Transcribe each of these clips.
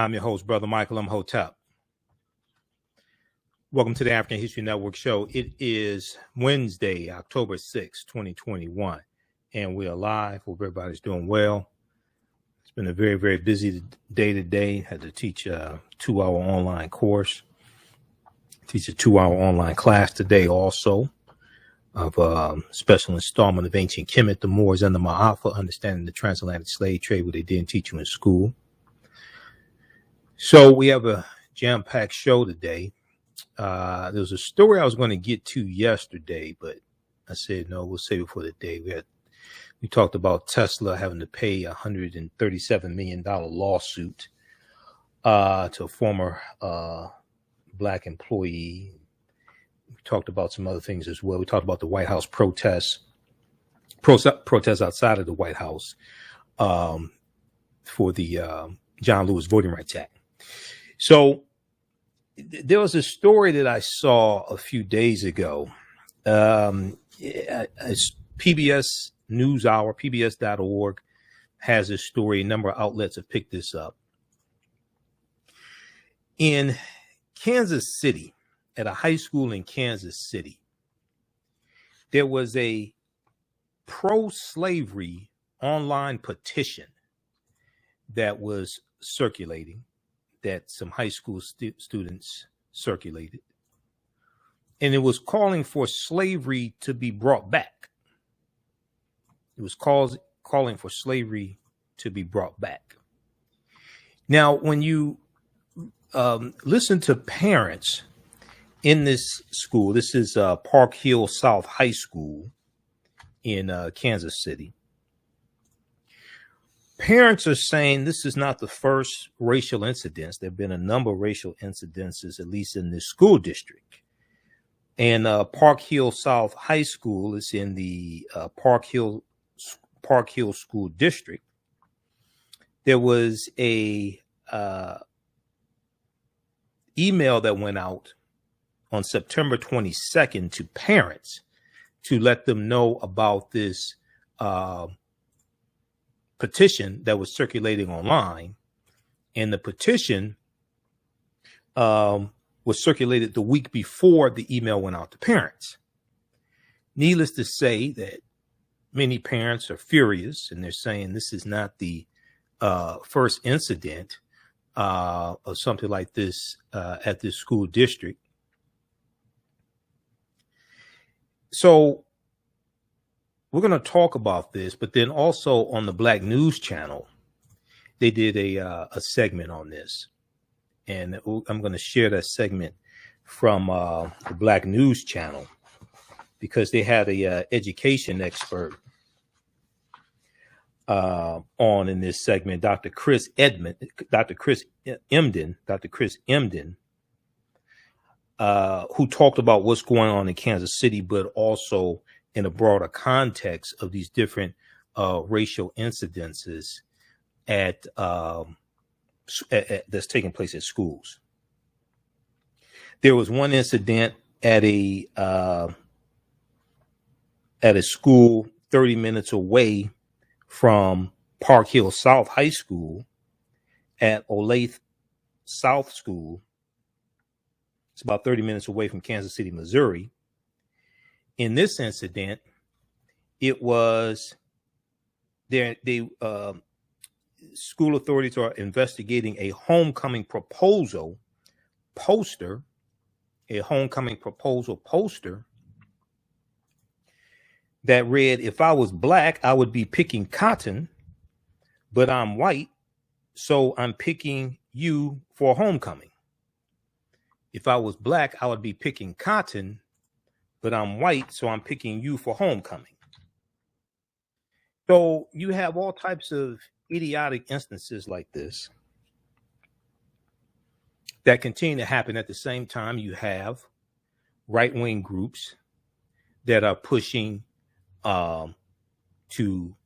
I'm your host, Brother Michael Imhotep. Welcome to the African History Network show. It is Wednesday, October 6, 2021, and we are live. Hope everybody's doing well. It's been a very, very busy day today. Had to teach a 2-hour online course, teach a 2-hour online class today also of a special installment of Ancient Kemet, the Moors and the Maafa, understanding the transatlantic slave trade, what they didn't teach you in school. So we have a jam-packed show today. There was a story I was going to get to yesterday, but I said, no, we'll save it for the day. We talked about Tesla having to pay a $137 million lawsuit to a former black employee. We talked about some other things as well. We talked about the White House protests outside of the White House for the John Lewis Voting Rights Act. So there was a story that I saw a few days ago. It's PBS NewsHour, PBS.org has a story. A number of outlets have picked this up. In Kansas City, at a high school in Kansas City, there was a pro-slavery online petition that was circulating, that some high school students circulated. And it was calling for slavery to be brought back. It was calling for slavery to be brought back. Now, when you listen to parents in this school, this is Park Hill South High School in Kansas City. Parents are saying this is not the first racial incidents. There have been a number of racial incidences, at least in this school district. And Park Hill South High School is in the Park Hill School District. There was a email that went out on September 22nd to parents to let them know about this petition that was circulating online. And the petition was circulated the week before the email went out to parents. Needless to say that many parents are furious, and they're saying this is not the first incident of something like this at this school district. So we're going to talk about this, but then also on the Black News Channel, they did a segment on this. And I'm going to share that segment from the Black News Channel because they had a education expert on in this segment, Dr. Chris Emden, who talked about what's going on in Kansas City, but also in a broader context of these different racial incidences that's taking place at schools. There was one incident at a school 30 minutes away from Park Hill South High School at Olathe South School. It's about 30 minutes away from Kansas City, Missouri. In this incident, it was school authorities are investigating a homecoming proposal poster that read, "If I was black, I would be picking cotton, but I'm white, so I'm picking you for homecoming. If I was black, I would be picking cotton, but I'm white, so I'm picking you for homecoming." So you have all types of idiotic instances like this that continue to happen. At the same time, you have right-wing groups that are pushing to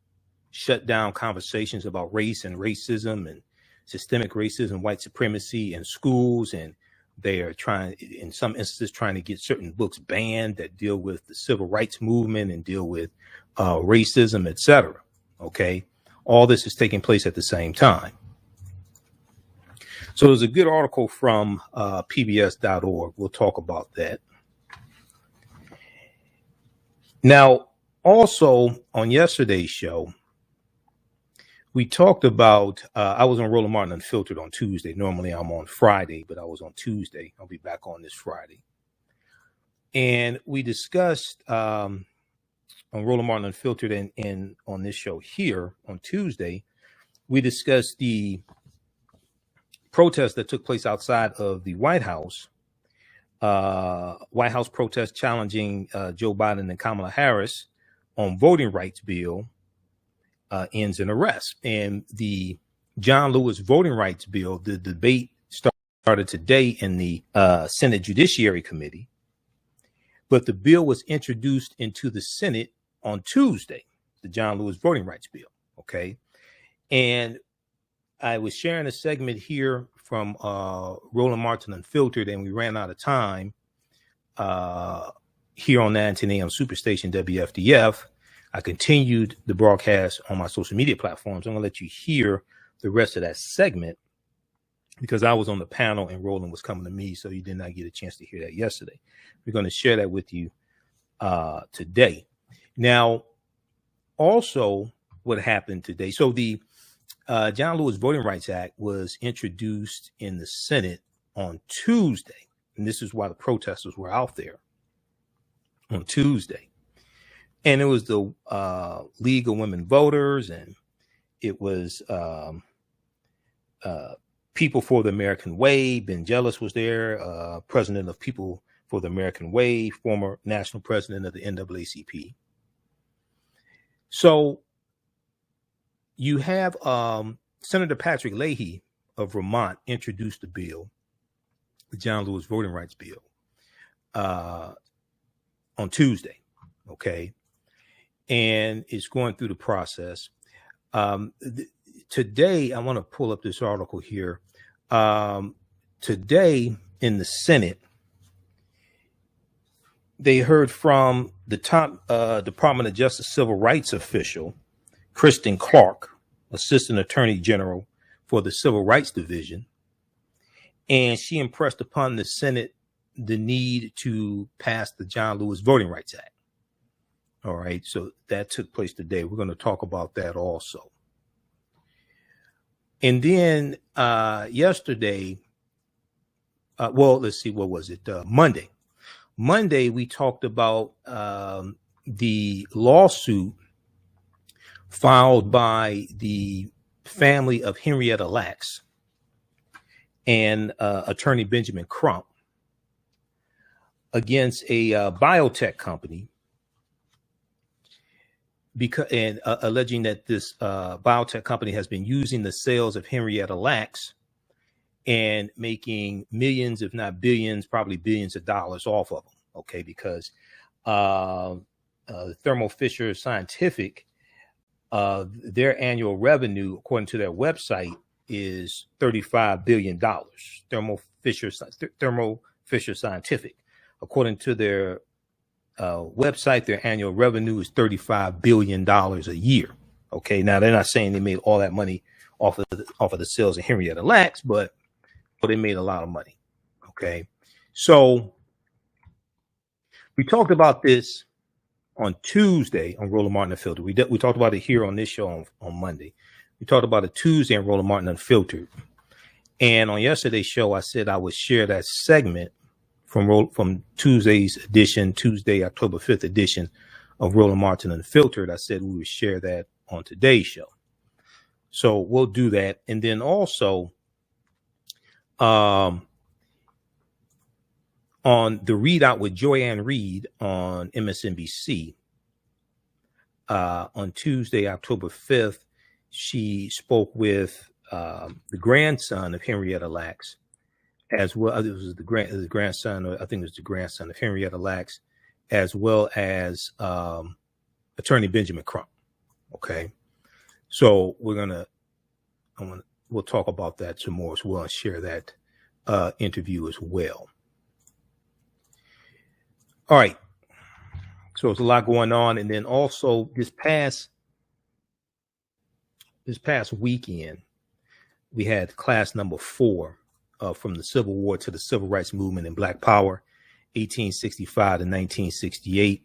shut down conversations about race and racism and systemic racism, white supremacy in schools, and they are trying, in some instances, trying to get certain books banned that deal with the civil rights movement and deal with racism, etc. Okay, all this is taking place at the same time. So there's a good article from pbs.org. We'll talk about that. Now, also on yesterday's show, we talked about, I was on Roland Martin Unfiltered on Tuesday. Normally I'm on Friday, but I was on Tuesday. I'll be back on this Friday. And we discussed on Roland Martin Unfiltered and on this show here on Tuesday, we discussed the protest that took place outside of the White House protest challenging Joe Biden and Kamala Harris on voting rights bill ends in arrest. And the John Lewis voting rights bill, the debate started today in the Senate Judiciary Committee, but the bill was introduced into the Senate on Tuesday, the John Lewis voting rights bill. Okay. And I was sharing a segment here from Roland Martin Unfiltered, and we ran out of time here on 910 AM Superstation WFDF. I continued the broadcast on my social media platforms. I'm going to let you hear the rest of that segment because I was on the panel and Roland was coming to me, so you did not get a chance to hear that yesterday. We're going to share that with you today. Now, also what happened today, so the John Lewis Voting Rights Act was introduced in the Senate on Tuesday, and this is why the protesters were out there on Tuesday. And it was the League of Women Voters, and it was People for the American Way. Ben Jealous was there, president of People for the American Way, former national president of the NAACP. So you have Senator Patrick Leahy of Vermont introduced the bill, the John Lewis Voting Rights Bill, on Tuesday, okay? And it's going through the process. Today, I want to pull up this article here. Today in the Senate, they heard from the top Department of Justice civil rights official, Kristen Clarke, Assistant Attorney General for the Civil Rights Division. And she impressed upon the Senate the need to pass the John Lewis Voting Rights Act. All right, so that took place today. We're going to talk about that also. And then yesterday, let's see, what was it? Monday. Monday, we talked about the lawsuit filed by the family of Henrietta Lacks and attorney Benjamin Crump against a biotech company, alleging that this biotech company has been using the sales of Henrietta Lacks and making millions, if not billions, probably billions of dollars off of them. Okay, because Thermo Fisher Scientific, their annual revenue, according to their website, is $35 billion. Thermo Fisher Scientific, according to their website, their annual revenue is $35 billion a year. Okay, now they're not saying they made all that money off of the sales of Henrietta Lacks, but they made a lot of money. Okay, so we talked about this on Tuesday on Roland Martin Unfiltered. We talked about it here on this show on Monday. We talked about it Tuesday on Roland Martin Unfiltered, and on yesterday's show, I said I would share that segment from Tuesday's edition, Tuesday, October 5th edition of Roland Martin Unfiltered. I said we would share that on today's show. So we'll do that. And then also on the Readout with Joy-Ann Reid on MSNBC on Tuesday, October 5th, she spoke with the grandson of Henrietta Lacks, as well. It was the grandson, or I think it was the grandson of Henrietta Lacks, as well as attorney Benjamin Crump. Okay, so we'll talk about that some more as well and share that interview as well. All right, so there's a lot going on, and then also this past weekend we had class number 4 from the Civil War to the Civil Rights Movement and Black Power, 1865 to 1968.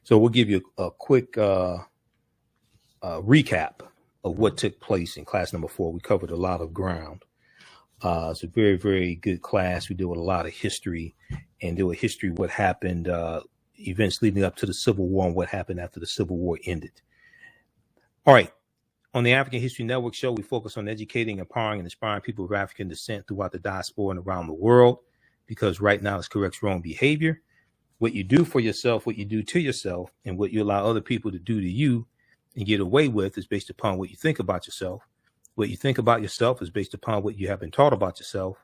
So we'll give you a quick recap of what took place in class number 4. We covered a lot of ground. It's a very, very good class. We deal with a lot of history and deal with history, what happened, events leading up to the Civil War and what happened after the Civil War ended. All right. On the African History Network show, we focus on educating, empowering, and inspiring people of African descent throughout the diaspora and around the world, because right now it's corrects wrong behavior. What you do for yourself, what you do to yourself, and what you allow other people to do to you and get away with is based upon what you think about yourself. What you think about yourself is based upon what you have been taught about yourself.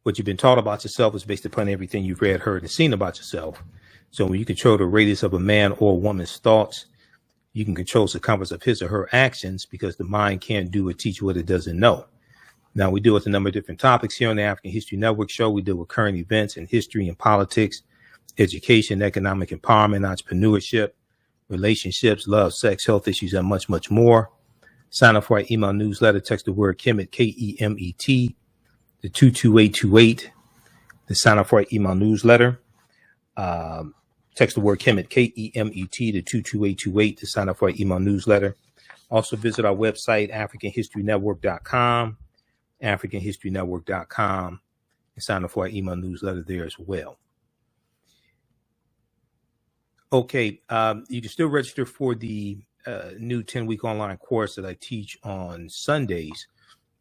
What you've been taught about yourself is based upon everything you've read, heard, and seen about yourself. So when you control the radius of a man or a woman's thoughts, you can control the circumference of his or her actions, because the mind can't do or teach what it doesn't know. Now, we deal with a number of different topics here on the African History Network show. We deal with current events in history and politics, education, economic empowerment, entrepreneurship, relationships, love, sex, health issues, and much, much more. Sign up for our email newsletter. Text the word Kemet, K-E-M-E-T, to 22828 to sign up for our email newsletter. Text the word Kemet, K-E-M-E-T, to 22828 to sign up for our email newsletter. Also visit our website, AfricanHistoryNetwork.com, AfricanHistoryNetwork.com, and sign up for our email newsletter there as well. Okay, you can still register for the new 10-week online course that I teach on Sundays.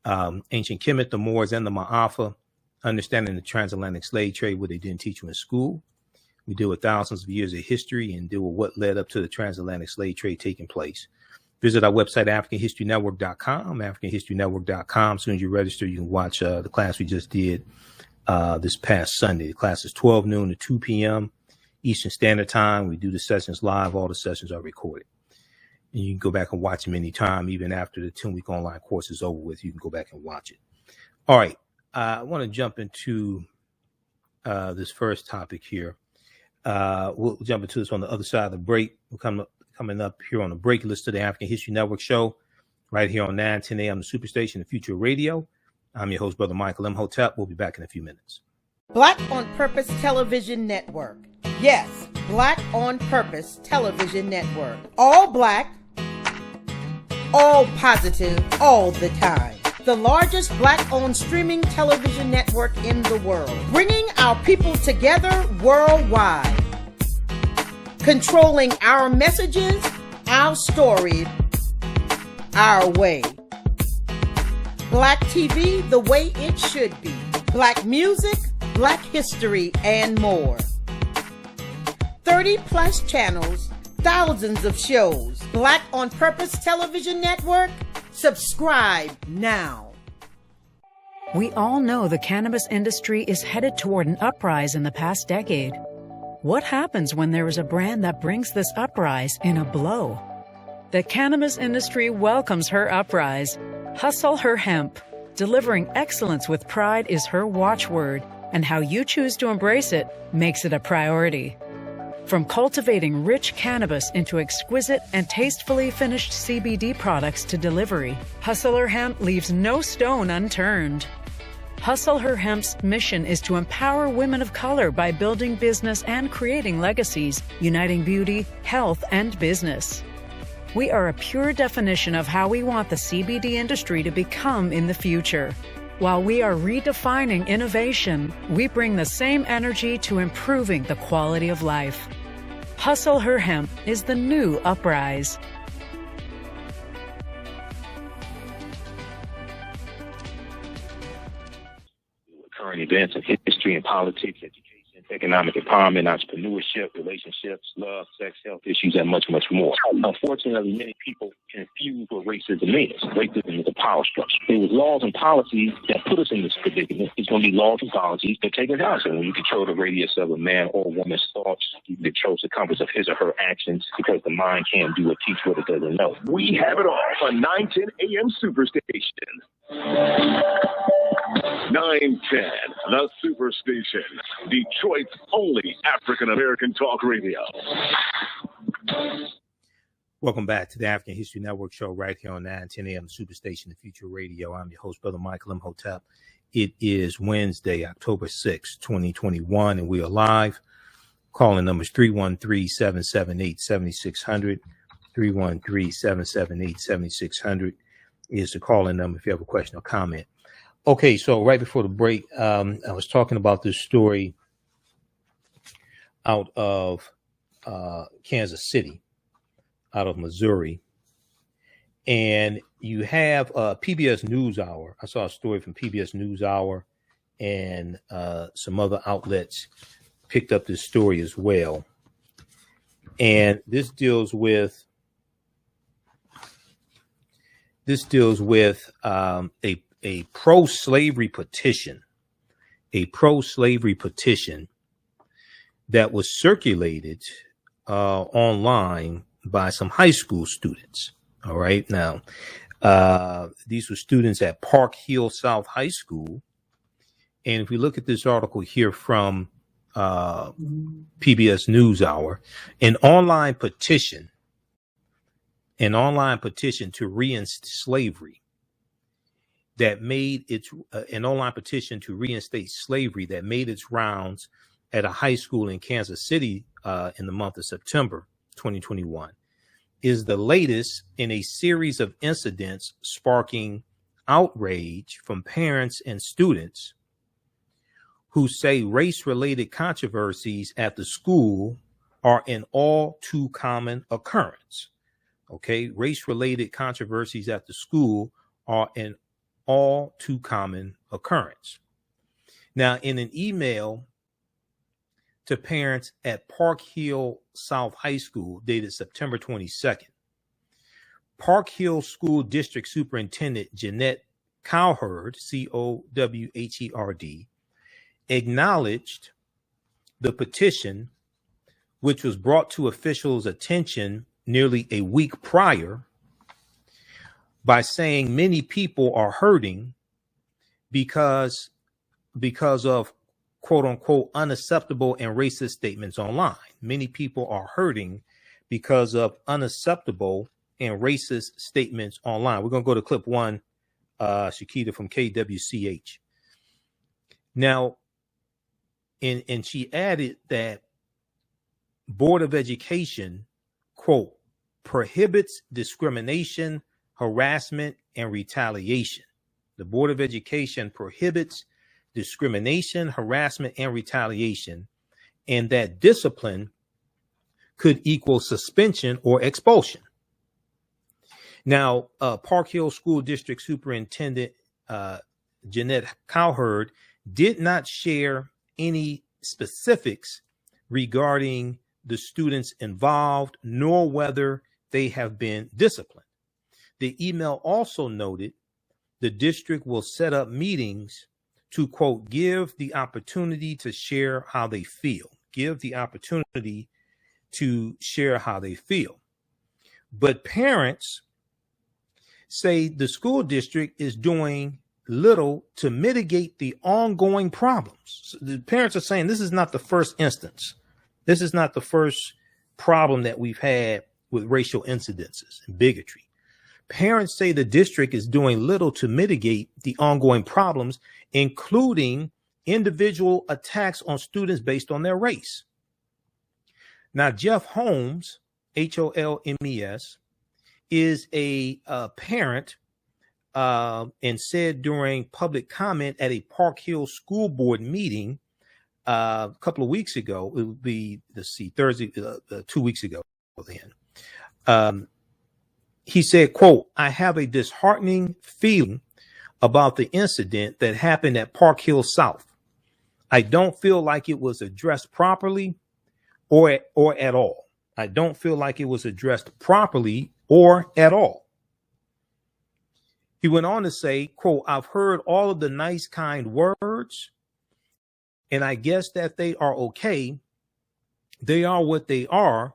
Ancient Kemet, the Moors, and the Maafa, understanding the transatlantic slave trade, what they didn't teach you in school. We deal with thousands of years of history and deal with what led up to the transatlantic slave trade taking place. Visit our website, AfricanHistoryNetwork.com, AfricanHistoryNetwork.com. As soon as you register, you can watch the class we just did this past Sunday. The class is 12 noon to 2 p.m. Eastern Standard Time. We do the sessions live. All the sessions are recorded. And you can go back and watch them anytime, even after the 10-week online course is over with. You can go back and watch it. All right. I want to jump into this first topic here. We'll jump into this on the other side of the break. We're coming up here on the break list to the African History Network show right here on 910 a.m. the Superstation, the Future Radio. I'm your host, Brother Michael Imhotep. We'll be back in a few minutes. Black on Purpose Television Network. Yes, Black on Purpose Television Network. All black, all positive, all the time. The largest black-owned streaming television network in the world, bringing our people together worldwide, controlling our messages, our stories, our way. Black TV the way it should be. Black music, Black history, and more. 30-plus channels, thousands of shows. Black on Purpose Television Network. Subscribe now. We all know the cannabis industry is headed toward an uprise in the past decade. What happens when there is a brand that brings this uprise in a blow? The cannabis industry welcomes her uprise. Hustle her hemp. Delivering excellence with pride is her watchword, and how you choose to embrace it makes it a priority. From cultivating rich cannabis into exquisite and tastefully finished CBD products to delivery, Hustle Her Hemp leaves no stone unturned. Hustle Her Hemp's mission is to empower women of color by building business and creating legacies, uniting beauty, health, and business. We are a pure definition of how we want the CBD industry to become in the future. While we are redefining innovation, we bring the same energy to improving the quality of life. Hustle Her Hemp is the new uprise. Current events in history and politics, education, economic empowerment, entrepreneurship, relationships, love, sex, health issues, and much, much more. Unfortunately, many people confuse what racism is. Racism is a power structure. There was laws and policies that put us in this predicament. It's going to be laws and policies that take us out. So when you control the radius of a man or woman's thoughts, you control the compass of his or her actions, because the mind can't do or teach what it doesn't know. We have it all on 910 AM Superstation. 910, the Superstation, Detroit's only African-American talk radio. Welcome back to the African History Network show right here on 910 a.m. Superstation, the Future Radio. I'm your host, Brother Michael Imhotep. It is Wednesday, October 6, 2021, and we are live. Calling numbers 313-778-7600. 313-778-7600 is the calling number if you have a question or comment. Okay, so right before the break, I was talking about this story out of Kansas City, out of Missouri, and you have PBS NewsHour. I saw a story from PBS NewsHour, and some other outlets picked up this story as well. And this deals with a pro-slavery petition, that was circulated online by some high school students. All right. Now, these were students at Park Hill South High School. And if we look at this article here from PBS NewsHour, an online petition to reinstate slavery that made its rounds at a high school in Kansas City in the month of September 2021 is the latest in a series of incidents sparking outrage from parents and students who say race-related controversies at the school are an all too common occurrence. Okay, race-related controversies at the school are an all too common occurrence. Now, in an email to parents at Park Hill South High School dated September 22nd, Park Hill School District Superintendent Jeanette Cowherd, Cowherd, acknowledged the petition, which was brought to officials' attention nearly a week prior, by saying many people are hurting because of quote unquote unacceptable and racist statements online. Many people are hurting because of unacceptable and racist statements online. We're going to go to clip one, Shakita from KWCH. Now, and she added that Board of Education, quote, prohibits discrimination, harassment, and retaliation. The Board of Education prohibits discrimination, harassment, and retaliation, and that discipline could equal suspension or expulsion. Now, Park Hill School District Superintendent Jeanette Cowherd did not share any specifics regarding the students involved, nor whether they have been disciplined. The email also noted the district will set up meetings to, quote, give the opportunity to share how they feel. But parents say the school district is doing little to mitigate the ongoing problems. So the parents are saying this is not the first instance. This is not the first problem that we've had with racial incidences and bigotry. Parents say the district is doing little to mitigate the ongoing problems, including individual attacks on students based on their race. Now, Jeff Holmes, Holmes, is a parent and said during public comment at a Park Hill School Board meeting a couple of weeks ago, it would be, Thursday, 2 weeks ago then. He said, quote, I have a disheartening feeling about the incident that happened at Park Hill South. I don't feel like it was addressed properly or at all. I don't feel like it was addressed properly or at all. He went on to say, quote, I've heard all of the nice, kind words, and I guess that they are okay. They are what they are,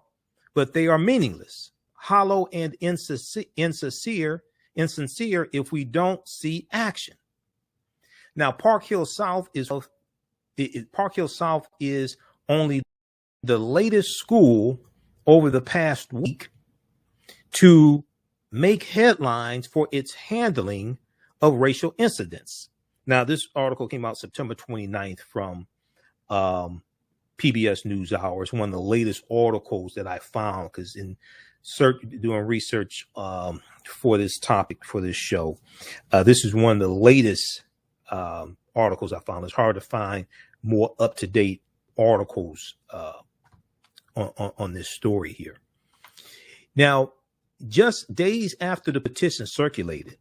but they are meaningless, hollow, and insincere if we don't see action. Now, Park Hill South is only the latest school over the past week to make headlines for its handling of racial incidents. Now, this article came out September 29th from PBS NewsHour. It's one of the latest articles that I found because in doing research for this topic, for this show, this is one of the latest articles I found. It's hard to find more up-to-date articles on this story here. Now, just days after the petition circulated,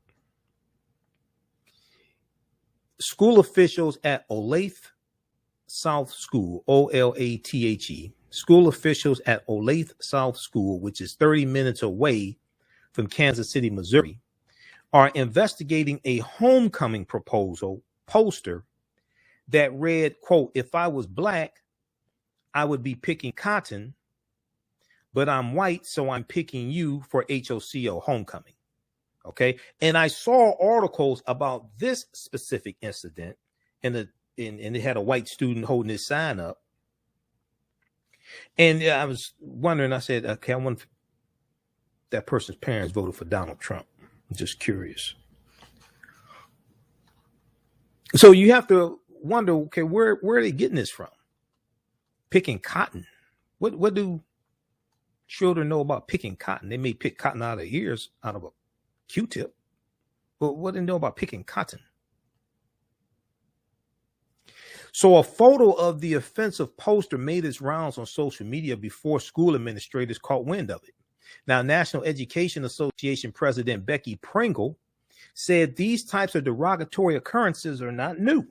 school officials at Olathe South School, Olathe, school officials at Olathe South School, which is 30 minutes away from Kansas City, Missouri, are investigating a homecoming proposal poster that read, quote, "If I was black, I would be picking cotton, but I'm white, so I'm picking you for HOCO, homecoming." Okay. And I saw articles about this specific incident, and it had a white student holding his sign up. And I was wondering, I said, okay, I wonder if that person's parents voted for Donald Trump. I'm just curious. So you have to wonder, okay, where are they getting this from? Picking cotton. What do children know about picking cotton? They may pick cotton out of their ears, out of a Q-tip, but what do they know about picking cotton? So a photo of the offensive poster made its rounds on social media before school administrators caught wind of it. Now, National Education Association President Becky Pringle said these types of derogatory occurrences are not new.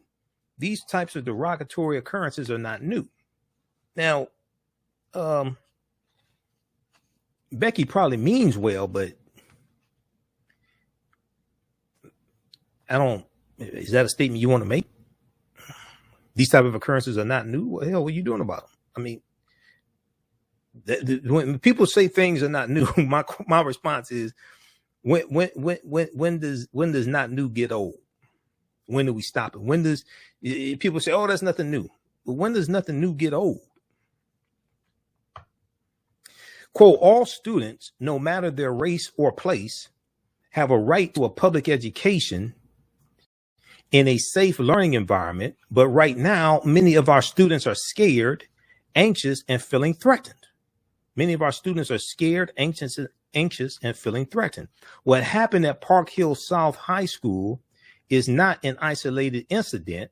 These types of derogatory occurrences are not new. Now, Becky probably means well, but is that a statement you want to make? These type of occurrences are not new. What the hell are you doing about them? I mean, when people say things are not new, my response is, when does not new get old? When do we stop it? When does people say, oh, that's nothing new? But when does nothing new get old? Quote, all students, no matter their race or place, have a right to a public education in a safe learning environment. But right now, many of our students are scared, anxious, and feeling threatened. Many of our students are scared, anxious, and feeling threatened. What happened at Park Hill South High School is not an isolated incident,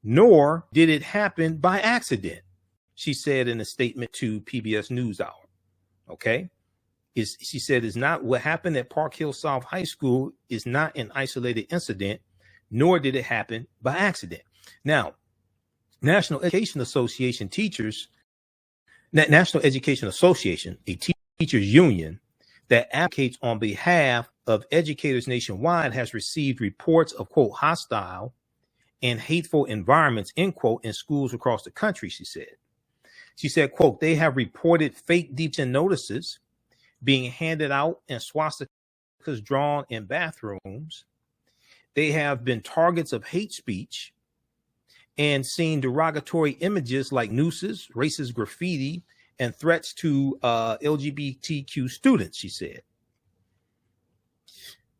nor did it happen by accident, she said in a statement to PBS NewsHour. Okay. She said it's not what happened at Park Hill South High School is not an isolated incident, nor did it happen by accident. Now, National Education Association, a teachers union that advocates on behalf of educators nationwide, has received reports of, quote, hostile and hateful environments, end quote, in schools across the country, she said. She said, quote, they have reported fake detention notices being handed out and swastikas drawn in bathrooms. They have been targets of hate speech and seen derogatory images like nooses, racist graffiti, and threats to LGBTQ students, she said.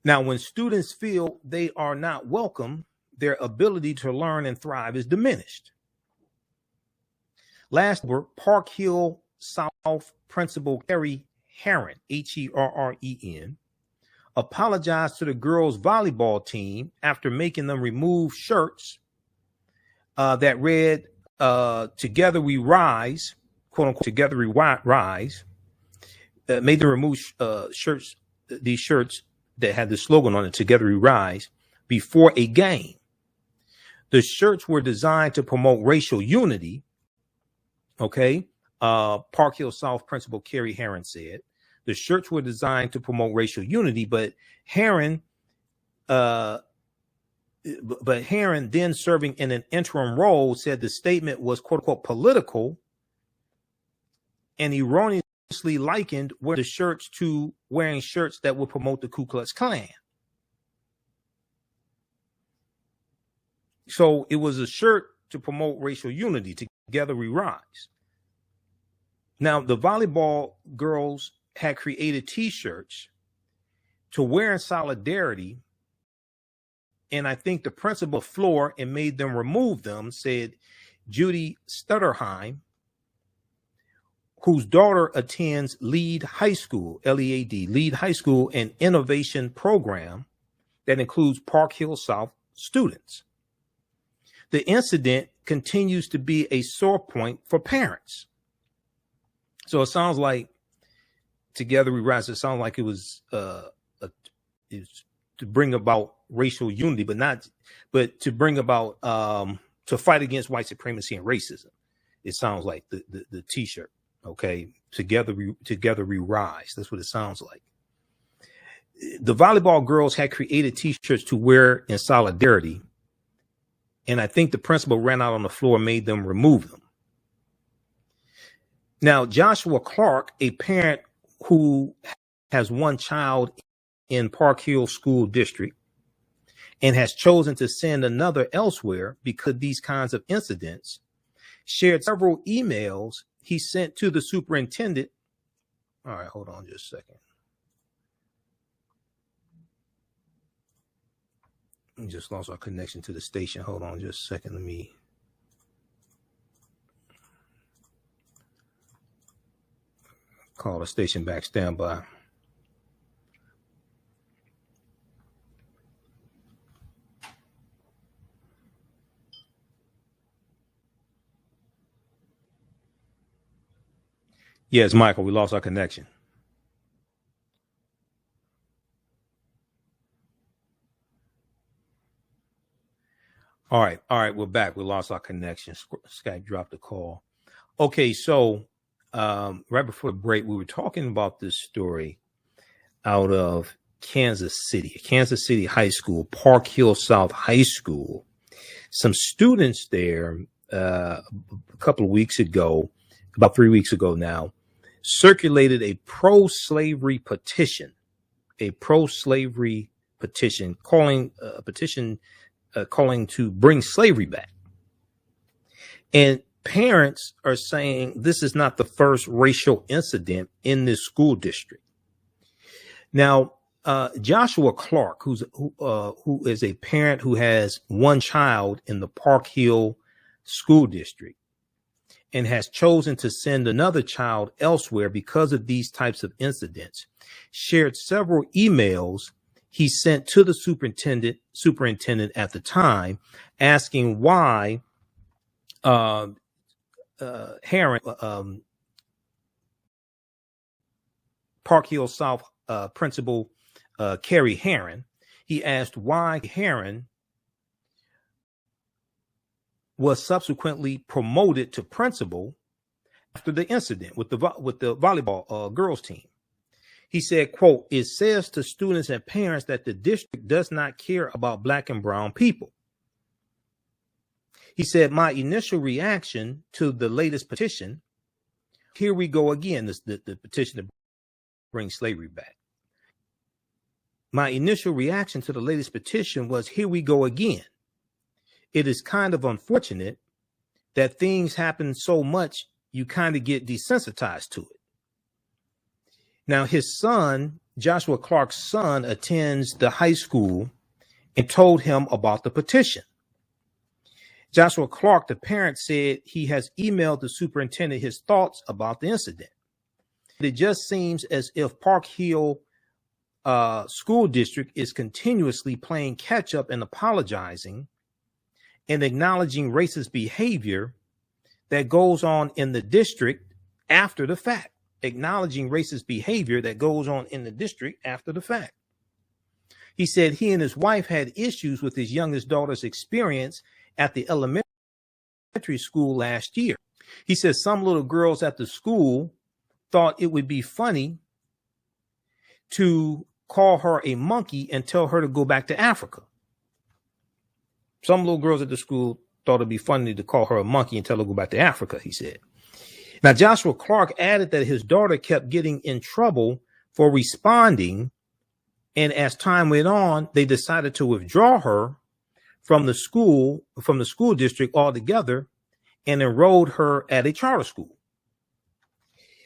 Now, when students feel they are not welcome, their ability to learn and thrive is diminished. Last week, Park Hill South Principal Kerry Herron, Herren, apologized to the girls' volleyball team after making them remove shirts that read, Together We Rise, quote unquote, Together We Rise, made them remove these shirts that had the slogan on it, Together We Rise, before a game. The shirts were designed to promote racial unity. Okay. Park Hill South Principal Kerry Herron said the shirts were designed to promote racial unity, but Herron, then serving in an interim role, said the statement was, quote unquote, political and erroneously likened the shirts to wearing shirts that would promote the Ku Klux Klan. So it was a shirt to promote racial unity. Together We Rise. Now, the volleyball girls had created T-shirts to wear in solidarity, and I think the principal floor and made them remove them, said Judy Stutterheim, whose daughter attends Lead High School, L-E-A-D, Lead High School, an innovation program that includes Park Hill South students. The incident continues to be a sore point for parents. So it sounds like Together We Rise, it sounds like it was to bring about racial unity, but to bring about to fight against white supremacy and racism. It sounds like the T-shirt. Okay, together we rise. That's what it sounds like. The volleyball girls had created T-shirts to wear in solidarity, and I think the principal ran out on the floor and made them remove them. Now, Joshua Clarke, a parent who has one child in Park Hill School District and has chosen to send another elsewhere because of these kinds of incidents, shared several emails he sent to the superintendent. All right, hold on just a second. We just lost our connection to the station. Hold on just a second. Let me. Call the station back. Standby. Yes, Michael, we lost our connection. All right, we're back. We lost our connection. Skype dropped the call. Okay, so right before the break, we were talking about this story out of Kansas City High School, Park Hill South High School. Some students there a couple of weeks ago, about 3 weeks ago now, circulated a pro-slavery petition, calling to bring slavery back. And parents are saying this is not the first racial incident in this school district. Now, Joshua Clarke, who is a parent who has one child in the Park Hill School District and has chosen to send another child elsewhere because of these types of incidents, shared several emails he sent to the superintendent at the time, asking why Herron, Park Hill South principal Kerry Herron, he asked why Herron was subsequently promoted to principal after the incident with the volleyball girls team. He said, quote, "It says to students and parents that the district does not care about Black and brown people." He said, "My initial reaction to the latest petition," here we go again, the petition to bring slavery back. "My initial reaction to the latest petition was, here we go again. It is kind of unfortunate that things happen so much, you kind of get desensitized to it." Now, his son, Joshua Clarke's son, attends the high school and told him about the petition. Joshua Clarke, the parent, said he has emailed the superintendent his thoughts about the incident. It just seems as if Park Hill School District is continuously playing catch up and apologizing and acknowledging racist behavior that goes on in the district after the fact. Acknowledging racist behavior that goes on in the district after the fact. He said he and his wife had issues with his youngest daughter's experience at the elementary school last year. He said some little girls at the school thought it would be funny to call her a monkey and tell her to go back to Africa. Some little girls at the school thought it'd be funny to call her a monkey and tell her to go back to Africa, he said. Now, Joshua Clarke added that his daughter kept getting in trouble for responding, and as time went on, they decided to withdraw her from the school district altogether and enrolled her at a charter school.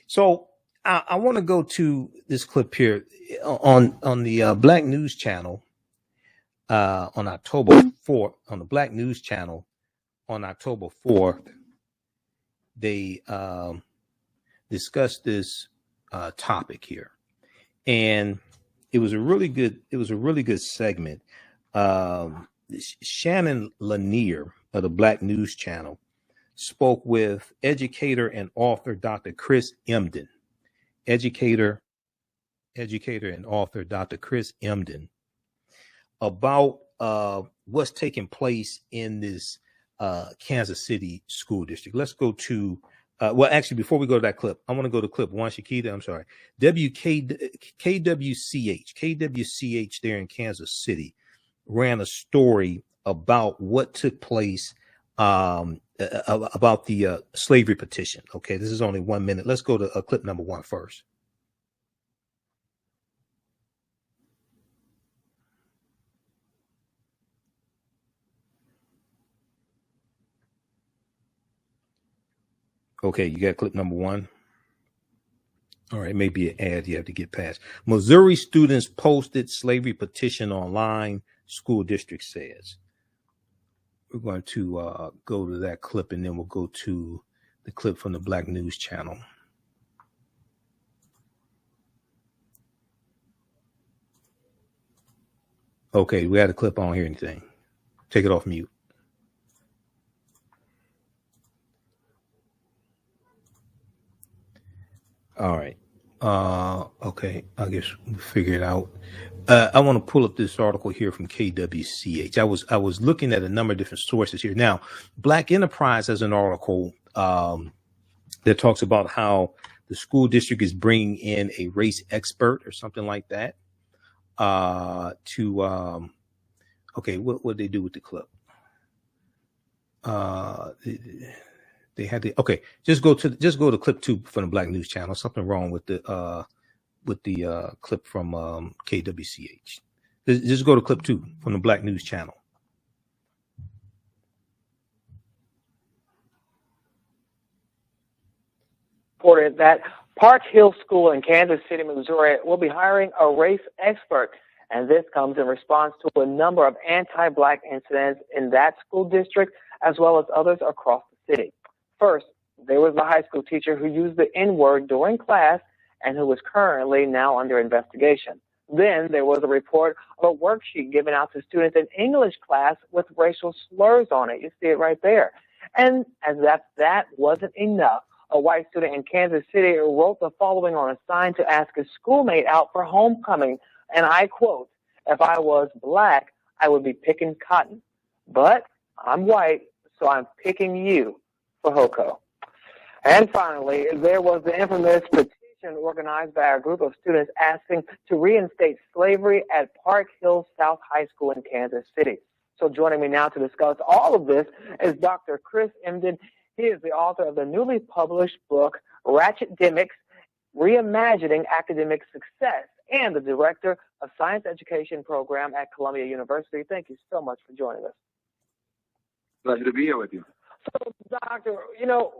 So I want to go to this clip here on the Black News Channel on October 4th. On the Black News Channel on October 4th, they discussed this topic here, and it was a really good segment. Shannon Lanier of the Black News Channel spoke with educator and author Dr. Chris Emdin. Educator and author Dr. Chris Emdin about what's taking place in this Kansas City school district. Let's go to well, actually, before we go to that clip, I want to go to clip one. Shakita, I'm sorry. KWCH there in Kansas City ran a story about what took place about the slavery petition. Okay, this is only 1 minute. Let's go to clip number one first. Okay, you got clip number one. All right, maybe an ad you have to get past. Missouri students posted slavery petition online, school district says. We're going to go to that clip, and then we'll go to the clip from the Black News Channel. Okay, we had a clip. I don't hear anything. Take it off mute. All right. Okay, I guess we'll figure it out. I want to pull up this article here from KWCH. I was looking at a number of different sources here. Now, Black Enterprise has an article that talks about how the school district is bringing in a race expert or something like that okay, what they do with the clip? They had the okay. Just go to clip 2 from the Black News Channel. Something wrong with the clip from KWCH. Just go to clip 2 from the Black News Channel. Reported that Park Hill School in Kansas City, Missouri, will be hiring a race expert, and this comes in response to a number of anti-Black incidents in that school district, as well as others across the city. First, there was the high school teacher who used the N-word during class and who is currently now under investigation. Then there was a report of a worksheet given out to students in English class with racial slurs on it. You see it right there. And as if that wasn't enough, a white student in Kansas City wrote the following on a sign to ask a schoolmate out for homecoming. And I quote, "If I was Black, I would be picking cotton. But I'm white, so I'm picking you for HOCO." And finally, there was the infamous petition organized by a group of students asking to reinstate slavery at Park Hill South High School in Kansas City. So joining me now to discuss all of this is Dr. Chris Emdin. He is the author of the newly published book, Ratchetdemics, Reimagining Academic Success, and the director of Science Education Program at Columbia University. Thank you so much for joining us. Pleasure to be here with you. So, Doctor,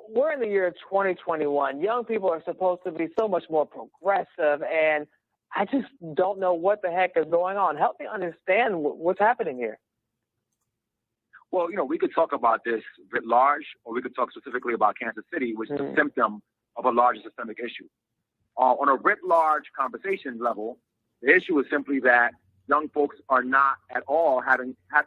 we're in the year 2021. Young people are supposed to be so much more progressive, and I just don't know what the heck is going on. Help me understand what's happening here. Well, we could talk about this writ large, or we could talk specifically about Kansas City, which is a symptom of a larger systemic issue. On a writ large conversation level, the issue is simply that young folks are not at all having had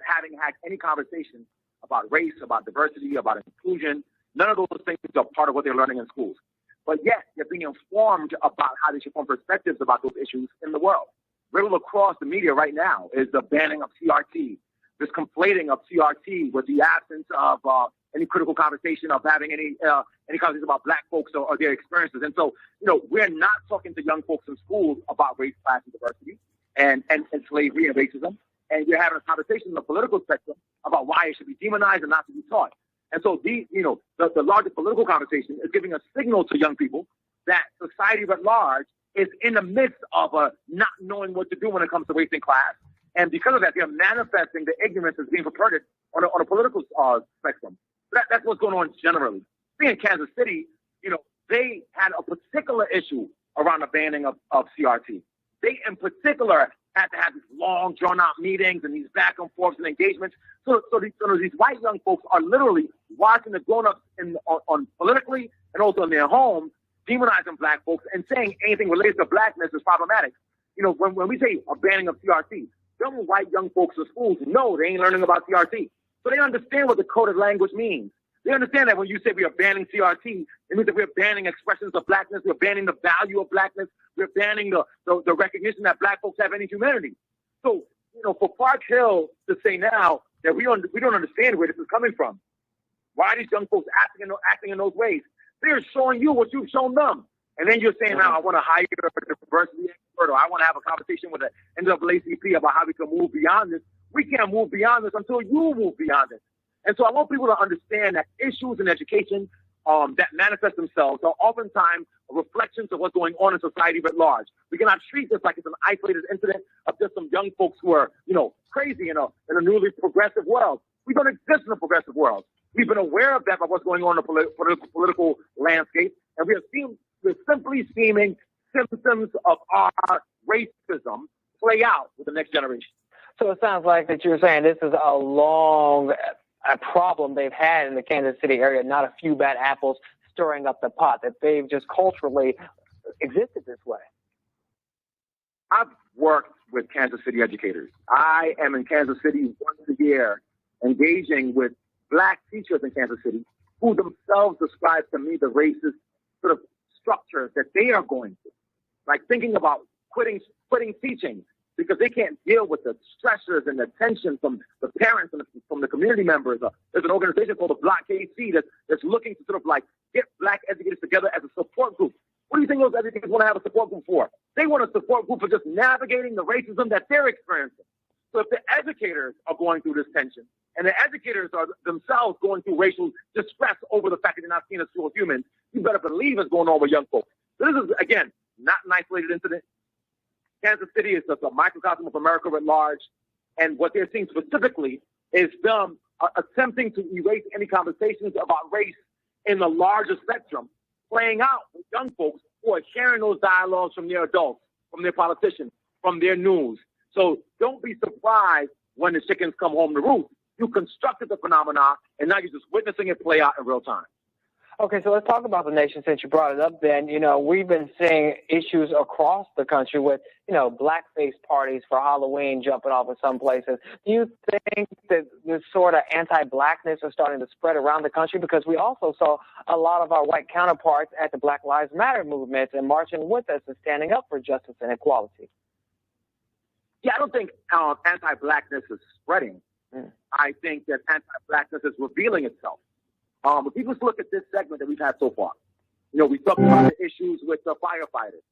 any conversation about race, about diversity, about inclusion. None of those things are part of what they're learning in schools. But yet, they're being informed about how they should form perspectives about those issues in the world. Riddled across the media right now is the banning of CRT, this conflating of CRT with the absence of any critical conversation of having any conversation about Black folks or their experiences. And so, we're not talking to young folks in schools about race, class, and diversity and slavery and racism. And we're having a conversation in the political spectrum about why it should be demonized and not to be taught. And so the larger political conversation is giving a signal to young people that society at large is in the midst of not knowing what to do when it comes to race and class. And because of that, they're manifesting the ignorance that's being perpetrated on a political spectrum. That's what's going on generally. See, in Kansas City, they had a particular issue around the banning of CRT. They, in particular, had to have these long, drawn-out meetings and these back and forths and engagements. So these white young folks are literally watching the grown-ups on politically and also in their homes, demonizing black folks and saying anything related to blackness is problematic. You know, when we say a banning of CRT, some white young folks in schools know they ain't learning about CRT. So they understand what the coded language means. They understand that when you say we are banning CRT, it means that we're banning expressions of blackness, we're banning the value of blackness, we're banning the recognition that black folks have any humanity. So, you know, for Park Hill to say now that we don't understand where this is coming from, why are these young folks acting in those ways? They're showing you what you've shown them. And then you're saying, now I want to hire a diversity expert, or I want to have a conversation with the NAACP about how we can move beyond this. We can't move beyond this until you move beyond this. And so I want people to understand that issues in education that manifest themselves are oftentimes reflections of what's going on in society at large. We cannot treat this like it's an isolated incident of just some young folks who are, you know, crazy in a newly progressive world. We don't exist in a progressive world. We've been aware of that by what's going on in the political landscape, and we're simply seeing symptoms of our racism play out with the next generation. So it sounds like that you're saying this is a problem they've had in the Kansas City area, not a few bad apples stirring up the pot, that they've just culturally existed this way. I've worked with Kansas City educators. I am in Kansas City once a year engaging with black teachers in Kansas City who themselves describe to me the racist sort of structure that they are going through. Like thinking about quitting teaching because they can't deal with the stressors and the tension from the parents and from the community members. There's an organization called the Block KC that's looking to sort of like get black educators together as a support group. What do you think those educators want to have a support group for? They want a support group for just navigating the racism that they're experiencing. So if the educators are going through this tension and the educators are themselves going through racial distress over the fact that they're not seen as full humans, you better believe it's going on with young folks. So this is, again, not an isolated incident. Kansas City is just a microcosm of America at large. And what they're seeing specifically is them attempting to erase any conversations about race in the larger spectrum, playing out with young folks who are sharing those dialogues from their adults, from their politicians, from their news. So don't be surprised when the chickens come home to roost. You constructed the phenomena, and now you're just witnessing it play out in real time. Okay, so let's talk about the nation since you brought it up then. You know, we've been seeing issues across the country with, you know, blackface parties for Halloween jumping off in some places. Do you think that this sort of anti-blackness is starting to spread around the country? Because we also saw a lot of our white counterparts at the Black Lives Matter movement and marching with us and standing up for justice and equality. Yeah, I don't think anti-blackness is spreading. I think that anti-blackness is revealing itself. If people look at this segment that we've had so far, you know, we talked about the issues with the firefighters.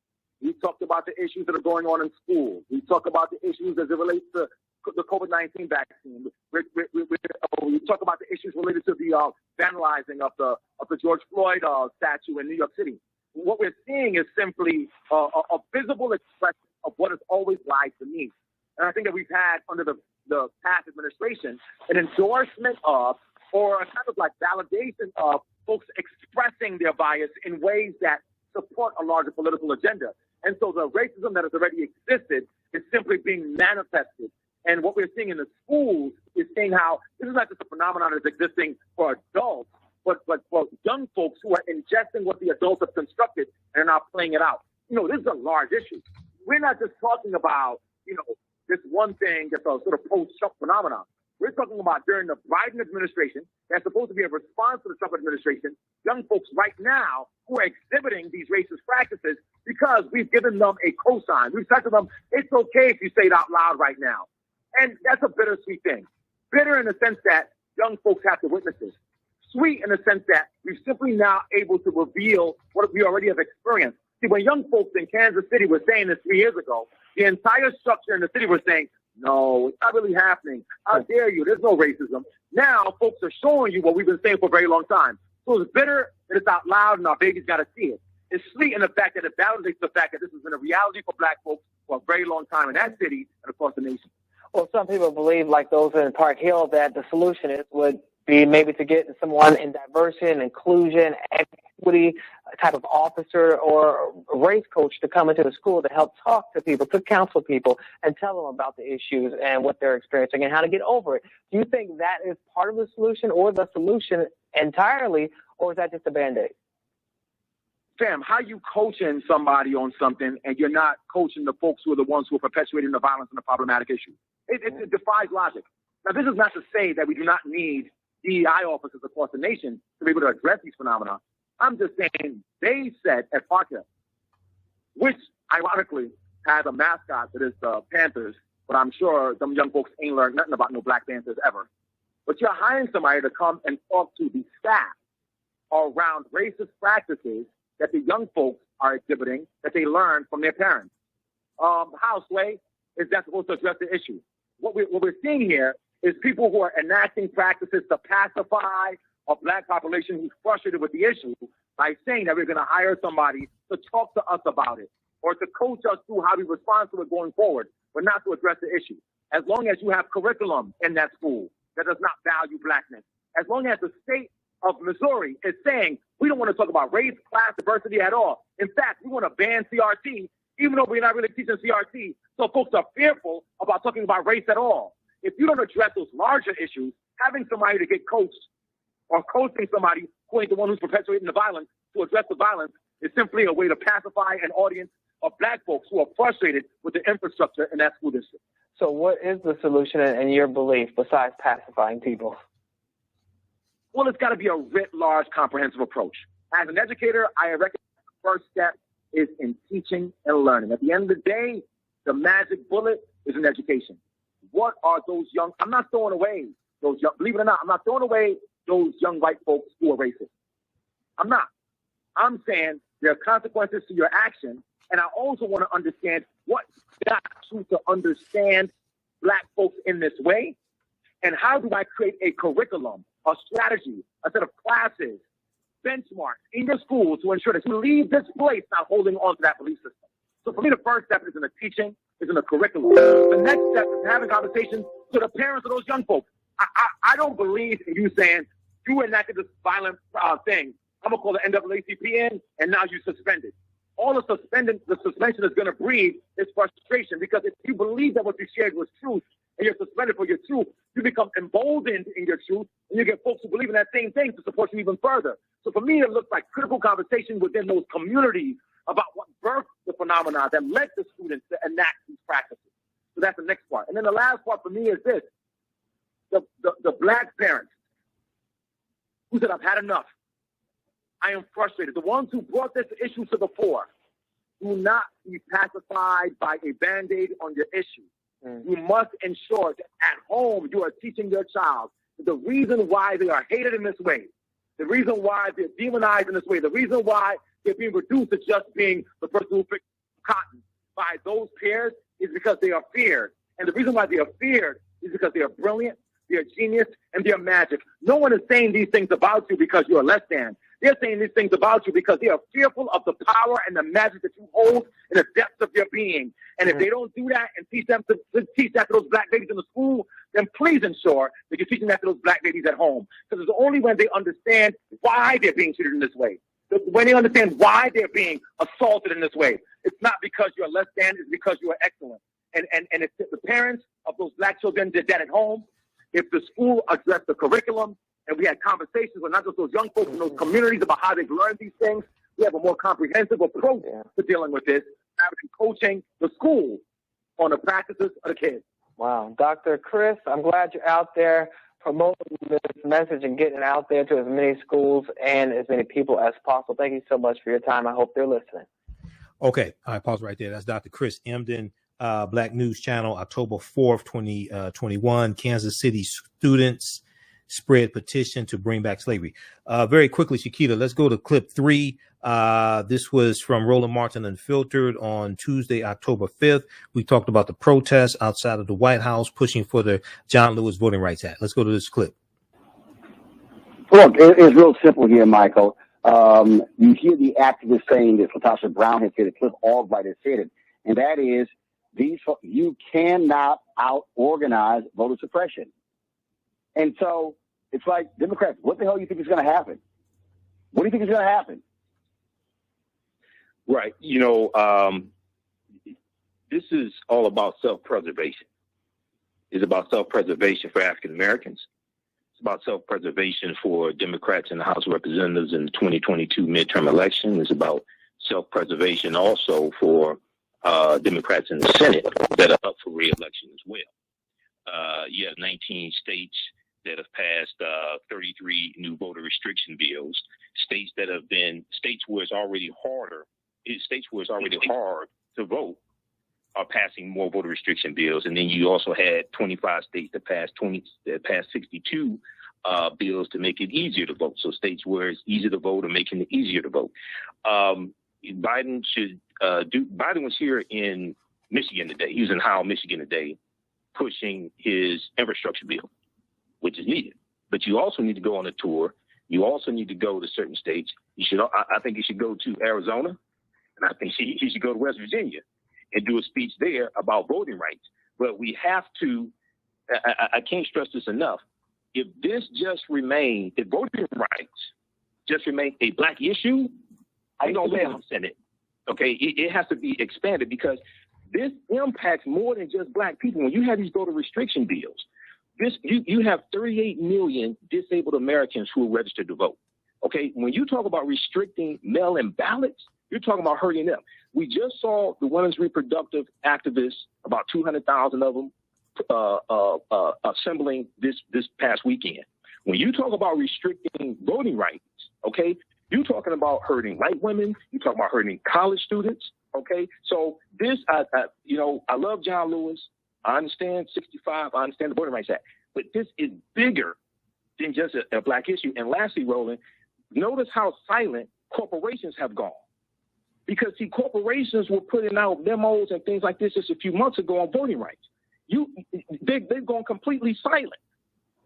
We talked about the issues that are going on in schools. We talk about the issues as it relates to the COVID-19 vaccine. We talk about the issues related to the vandalizing of the George Floyd statue in New York City. What we're seeing is simply a visible expression of what has always lied to me. And I think that we've had under the past administration an endorsement of, or a kind of like validation of, folks expressing their bias in ways that support a larger political agenda. And so the racism that has already existed is simply being manifested. And what we're seeing in the schools is seeing how this is not just a phenomenon that's existing for adults, but for young folks who are ingesting what the adults have constructed and are now playing it out. You know, this is a large issue. We're not just talking about, you know, this one thing that's a sort of post-Trump phenomenon. We're talking about during the Biden administration, that's supposed to be a response to the Trump administration, young folks right now who are exhibiting these racist practices because we've given them a cosign. We've said to them, it's okay if you say it out loud right now. And that's a bittersweet thing. Bitter in the sense that young folks have to witness this. Sweet in the sense that we're simply now able to reveal what we already have experienced. See, when young folks in Kansas City were saying this 3 years ago, the entire structure in the city was saying, no, it's not really happening. How dare you? There's no racism. Now, folks are showing you what we've been saying for a very long time. So it's bitter that it's out loud and our babies got to see it. It's sweet in the fact that it validates the fact that this has been a reality for black folks for a very long time in that city and across the nation. Well, some people believe, like those in Park Hill, that the solution would be maybe to get someone in diversity and inclusion, equity type of officer or race coach to come into the school to help talk to people, to counsel people, and tell them about the issues and what they're experiencing and how to get over it. Do you think that is part of the solution or the solution entirely, or is that just a Band-Aid? Fam, how you coaching somebody on something and you're not coaching the folks who are the ones who are perpetuating the violence and the problematic issue? It defies logic. Now, this is not to say that we do not need DEI officers across the nation to be able to address these phenomena. I'm just saying they said at Park Hill, which ironically has a mascot that is the Panthers, but I'm sure some young folks ain't learned nothing about no Black Panthers ever. But you're hiring somebody to come and talk to the staff around racist practices that the young folks are exhibiting that they learned from their parents. How, Sway, is that supposed to address the issue? What we're seeing here is people who are enacting practices to pacify a Black population who's frustrated with the issue by saying that we're going to hire somebody to talk to us about it or to coach us through how we respond to it going forward, but not to address the issue. As long as you have curriculum in that school that does not value Blackness, as long as the state of Missouri is saying we don't want to talk about race, class, diversity at all. In fact, we want to ban CRT, even though we're not really teaching CRT. So folks are fearful about talking about race at all. If you don't address those larger issues, having somebody to get coached or coaching somebody who ain't the one who's perpetuating the violence to address the violence is simply a way to pacify an audience of Black folks who are frustrated with the infrastructure in that school district. So what is the solution in your belief besides pacifying people? Well, it's got to be a writ large, comprehensive approach. As an educator, I reckon the first step is in teaching and learning. At the end of the day, the magic bullet is in education. What are those young, I'm not throwing away those young, believe it or not, I'm not throwing away those young white folks who are racist. I'm not. I'm saying there are consequences to your action, and I also want to understand what got you to understand Black folks in this way, and how do I create a curriculum, a strategy, a set of classes, benchmarks in your school to ensure that you leave this place not holding on to that belief system. So for me, the first step is in the teaching, is in the curriculum. The next step is having conversations with the parents of those young folks. I don't believe in you saying, you enacted this violent thing. I'm going to call the NAACP in, and now you suspended. All the suspension is going to breed is frustration, because if you believe that what you shared was truth and you're suspended for your truth, you become emboldened in your truth, and you get folks who believe in that same thing to support you even further. So for me, it looks like critical conversation within those communities about what birthed the phenomena that led the students to enact these practices. So that's the next part. And then the last part for me is this. The Black parents who said, I've had enough. I am frustrated. The ones who brought this issue to the fore, do not be pacified by a Band-Aid on your issue. You must ensure that at home you are teaching your child the reason why they are hated in this way, the reason why they're demonized in this way, the reason why they're being reduced to just being the person who picked cotton by those peers is because they are feared. And the reason why they are feared is because they are brilliant, they are genius, and they are magic. No one is saying these things about you because you are less than. They're saying these things about you because they are fearful of the power and the magic that you hold in the depths of your being. And if they don't do that and teach that to those Black babies in the school, then please ensure that you're teaching that to those Black babies at home. Because it's only when they understand why they're being treated in this way, when they understand why they're being assaulted in this way. It's not because you're less than, it's because you are excellent. And if the parents of those Black children did that at home, if the school addressed the curriculum, and we had conversations with not just those young folks in those communities about how they've learned these things, we have a more comprehensive approach to dealing with this, rather than coaching the school on the practices of the kids. Wow. Dr. Chris, I'm glad you're out there promoting this message and getting it out there to as many schools and as many people as possible. Thank you so much for your time. I hope they're listening. Okay. I pause right there. That's Dr. Chris Emdin, Black News Channel, October 4th, 2021. Kansas City students spread petition to bring back slavery. Very quickly, Shakita, let's go to clip 3. This was from Roland Martin Unfiltered on Tuesday, October 5th. We talked about the protests outside of the White House pushing for the John Lewis Voting Rights Act. Let's go to this clip. Look, it's real simple here, Michael. You hear the activists saying this. Latasha Brown has said it. Cliff Albright has said it. And that is, you cannot out-organize voter suppression. And so it's like, Democrats, what the hell do you think is going to happen? What do you think is going to happen? Right. This is all about self-preservation. It's about self-preservation for African Americans. It's about self-preservation for Democrats in the House of Representatives in the 2022 midterm election. It's about self-preservation also for Democrats in the Senate that are up for re-election as well. You have 19 states that have passed 33 new voter restriction bills. States where it's already hard to vote are passing more voter restriction bills. And then you also had 25 states that passed 62 bills to make it easier to vote. So states where it's easy to vote are making it easier to vote. Biden was here in Michigan today. He was in Howell, Michigan today, pushing his infrastructure bill, which is needed. But you also need to go on a tour. You also need to go to certain states. I think you should go to Arizona, and I think he should go to West Virginia and do a speech there about voting rights. But we have to, I can't stress this enough. If voting rights just remain a black issue, I don't live in the Senate. Okay, it has to be expanded because this impacts more than just black people. When you have these voter restriction bills, you have 38 million disabled Americans who are registered to vote. Okay, when you talk about restricting mail-in ballots, you're talking about hurting them. We just saw the women's reproductive activists, about 200,000 of them, assembling this past weekend. When you talk about restricting voting rights, okay, you're talking about hurting white women. You're talking about hurting college students. Okay, so I love John Lewis. I understand 65. I understand the Voting Rights Act, but this is bigger than just a black issue. And lastly, Roland, notice how silent corporations have gone. Because, see, corporations were putting out memos and things like this just a few months ago on voting rights. They've gone completely silent.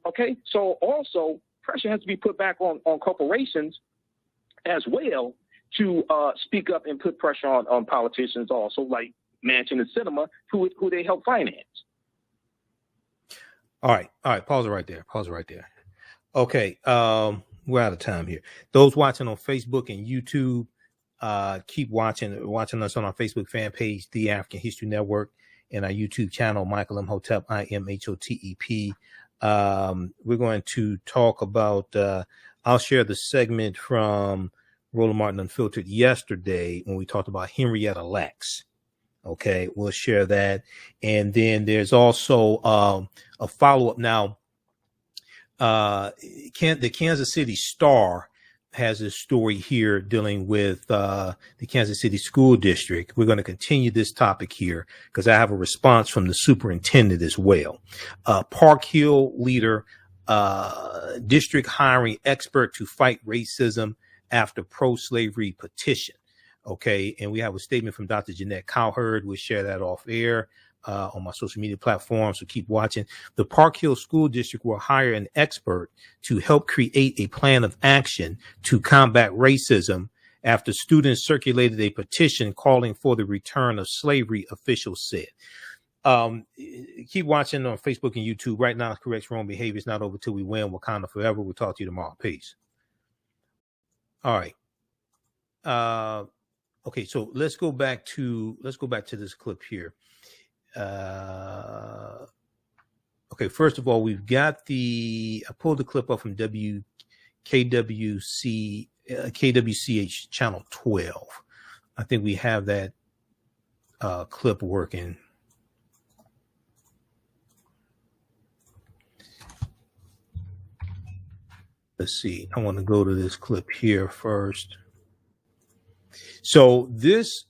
Okay, so also pressure has to be put back on corporations as well to speak up and put pressure on politicians also, like Manchin and Sinema, who they help finance. All right. Pause it right there. Okay, we're out of time here. Those watching on Facebook and YouTube, keep watching us on our Facebook fan page, The African History Network, and our YouTube channel, Michael Imhotep, Imhotep. We're going to talk about, I'll share the segment from Roland Martin Unfiltered yesterday when we talked about Henrietta Lacks. Okay, we'll share that. And then there's also a follow-up now. The Kansas City Star has a story here dealing with the Kansas City School District. We're going to continue this topic here because I have a response from the superintendent as well. Park Hill leader, district hiring expert to fight racism after pro-slavery petition. Okay, and we have a statement from Dr. Jeanette Cowherd. We'll share that off air on my social media platforms, so keep watching. The Park Hill School District will hire an expert to help create a plan of action to combat racism after students circulated a petition calling for the return of slavery, officials said. Keep watching on Facebook and YouTube. Right now, corrects wrong behavior. It's not over till we win. Wakanda forever. We'll talk to you tomorrow. Peace. All right. Okay, so let's go back to this clip here. Okay, first of all, we've got I pulled the clip up from KWCH channel 12. I think we have that clip working. Let's see. I want to go to this clip here first. So this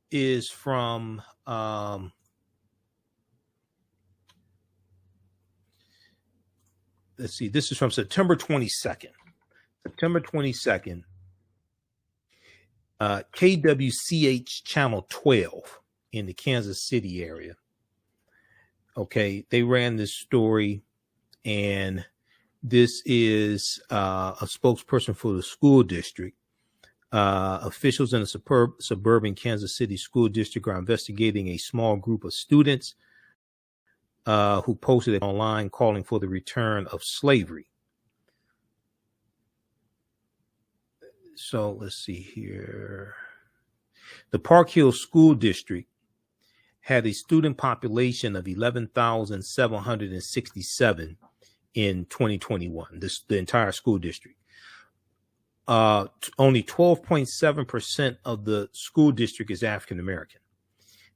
is from let's see. This is from September 22nd. September 22nd. KWCH channel 12 in the Kansas City area. Okay, they ran this story, and this is a spokesperson for the school district. Officials in the suburban Kansas City school district are investigating a small group of students who posted it online calling for the return of slavery. So let's see here. The Park Hill School District had a student population of 11,767 in 2021, the entire school district. Only 12.7% of the school district is African American.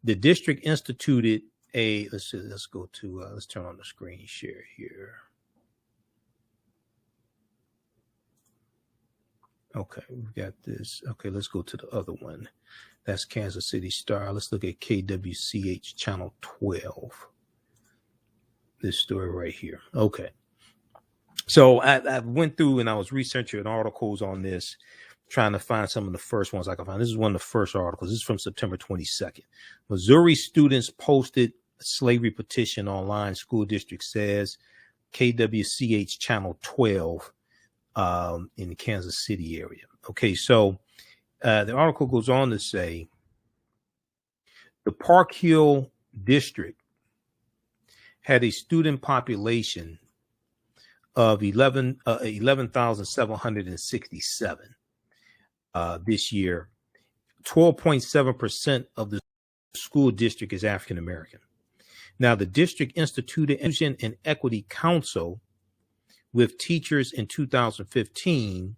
The district instituted let's turn on the screen share here. Okay, we've got this. Okay, let's go to the other one. That's Kansas City Star. Let's look at KWCH channel 12. This story right here. Okay. So I went through and I was researching articles on this, trying to find some of the first ones I could find. This is one of the first articles. This is from September 22nd. Missouri students posted a slavery petition online. School district says KWCH channel 12 in the Kansas City area. Okay, so the article goes on to say the Park Hill district had a student population of 11,767 this year. 12.7% of the school district is African American. Now, the district instituted an Inclusion and Equity Council with teachers in 2015.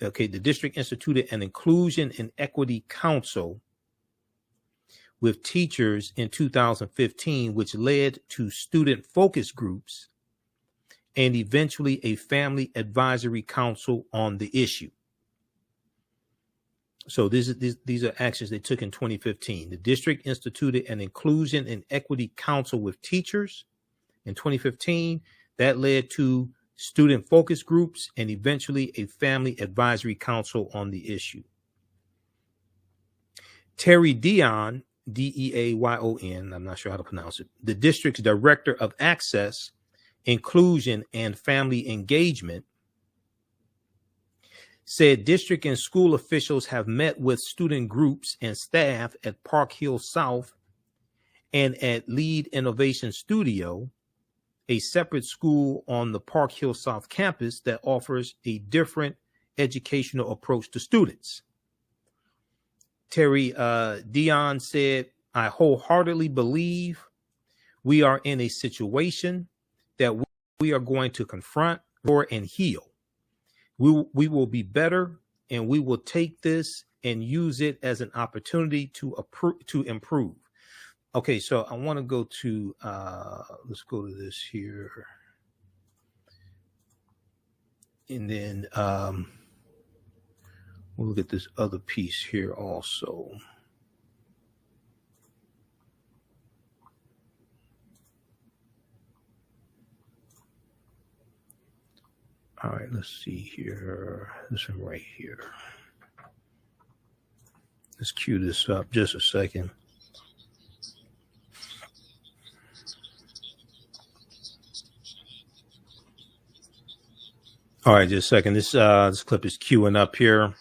Okay, the district instituted an Inclusion and Equity Council with teachers in 2015, which led to student focus groups and eventually a family advisory council on the issue. So these are actions they took in 2015. The district instituted an Inclusion and Equity Council with teachers in 2015. That led to student focus groups and eventually a family advisory council on the issue. Terry Dion, D-E-A-Y-O-N, I'm not sure how to pronounce it, the district's director of access, inclusion, and family engagement, said district and school officials have met with student groups and staff at Park Hill South and at Lead Innovation Studio, a separate school on the Park Hill South campus that offers a different educational approach to students. Terry Dion said, I wholeheartedly believe we are in a situation that we are going to confront and heal. We will be better, and we will take this and use it as an opportunity to improve. Okay, so I want to go to, let's go to this here. And then we'll look at this other piece here also. All right, let's see here. This one right here. Let's cue this up just a second. All right, just a second. This clip is queuing up here.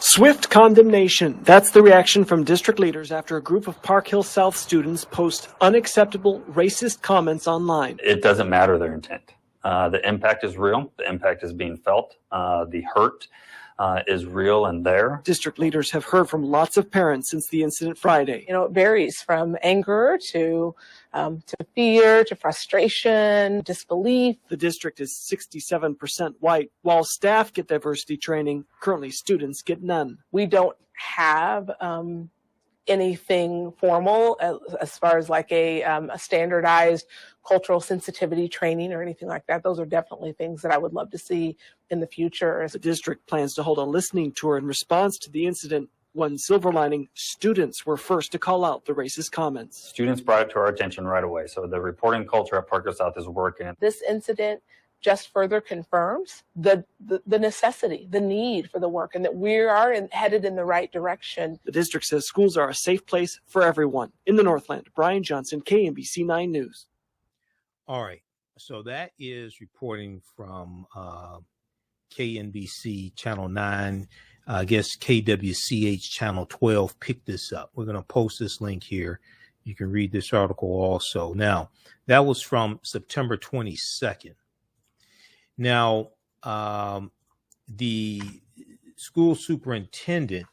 Swift condemnation. That's the reaction from district leaders after a group of Park Hill South students post unacceptable racist comments online. It doesn't matter their intent. The impact is real. The impact is being felt. The hurt is real and there. District leaders have heard from lots of parents since the incident Friday. You know, it varies from anger to fear, to frustration, disbelief. The district is 67% white. While staff get diversity training, currently students get none. We don't have anything formal as far as like a standardized cultural sensitivity training or anything like that. Those are definitely things that I would love to see in the future. The district plans to hold a listening tour in response to the incident. One silver lining, students were first to call out the racist comments. Students brought it to our attention right away. So the reporting culture at Park Hill South is working. This incident just further confirms the necessity, the need for the work, and that we are headed in the right direction. The district says schools are a safe place for everyone. In the Northland, Brian Johnson, KMBC 9 News. All right. So that is reporting from KNBC Channel 9. I guess KWCH Channel 12 picked this up. We're going to post this link here. You can read this article also. Now, that was from September 22nd. Now, the school superintendent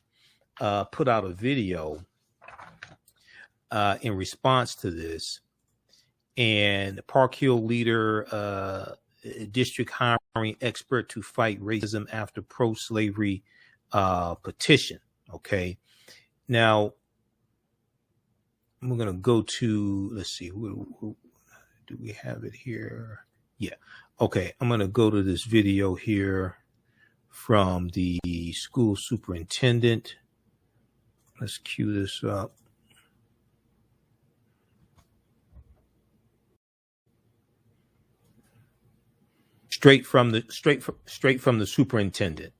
put out a video in response to this, and Park Hill leader, district hiring expert to fight racism after pro-slavery petition. Okay, now we're going to go to, let's see, do we have it here? Yeah. Okay, I'm going to go to this video here from the school superintendent. Let's cue this up. Straight from the superintendent.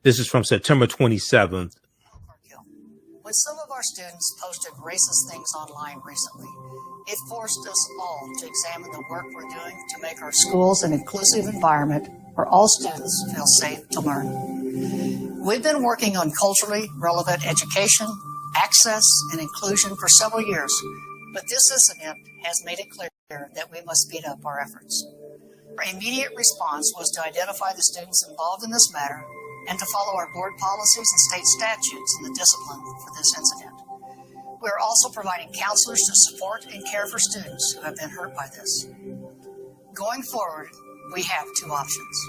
This is from September 27th. When some of our students posted racist things online recently, it forced us all to examine the work we're doing to make our schools an inclusive environment where all students feel safe to learn. We've been working on culturally relevant education, access, and inclusion for several years, but this incident has made it clear that we must speed up our efforts. Our immediate response was to identify the students involved in this matter and to follow our board policies and state statutes in the discipline for this incident. We are also providing counselors to support and care for students who have been hurt by this. Going forward, we have two options.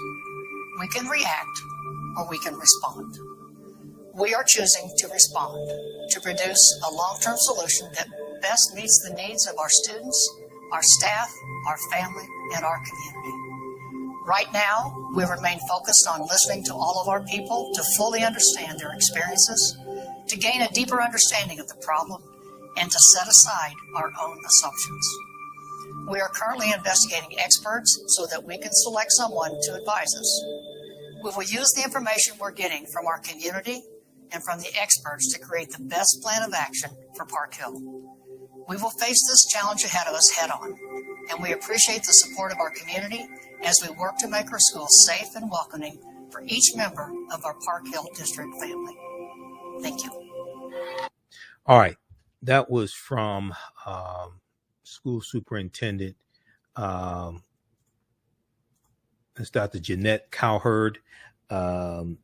We can react or we can respond. We are choosing to respond to produce a long-term solution that best meets the needs of our students, our staff, our family, and our community. Right now, we remain focused on listening to all of our people to fully understand their experiences, to gain a deeper understanding of the problem, and to set aside our own assumptions. We are currently investigating experts so that we can select someone to advise us. We will use the information we're getting from our community and from the experts to create the best plan of action for Park Hill. We will face this challenge ahead of us head on, and we appreciate the support of our community as we work to make our schools safe and welcoming for each member of our Park Hill District family. Thank you. All right. That was from school superintendent, that's Dr. Jeanette Cowherd, the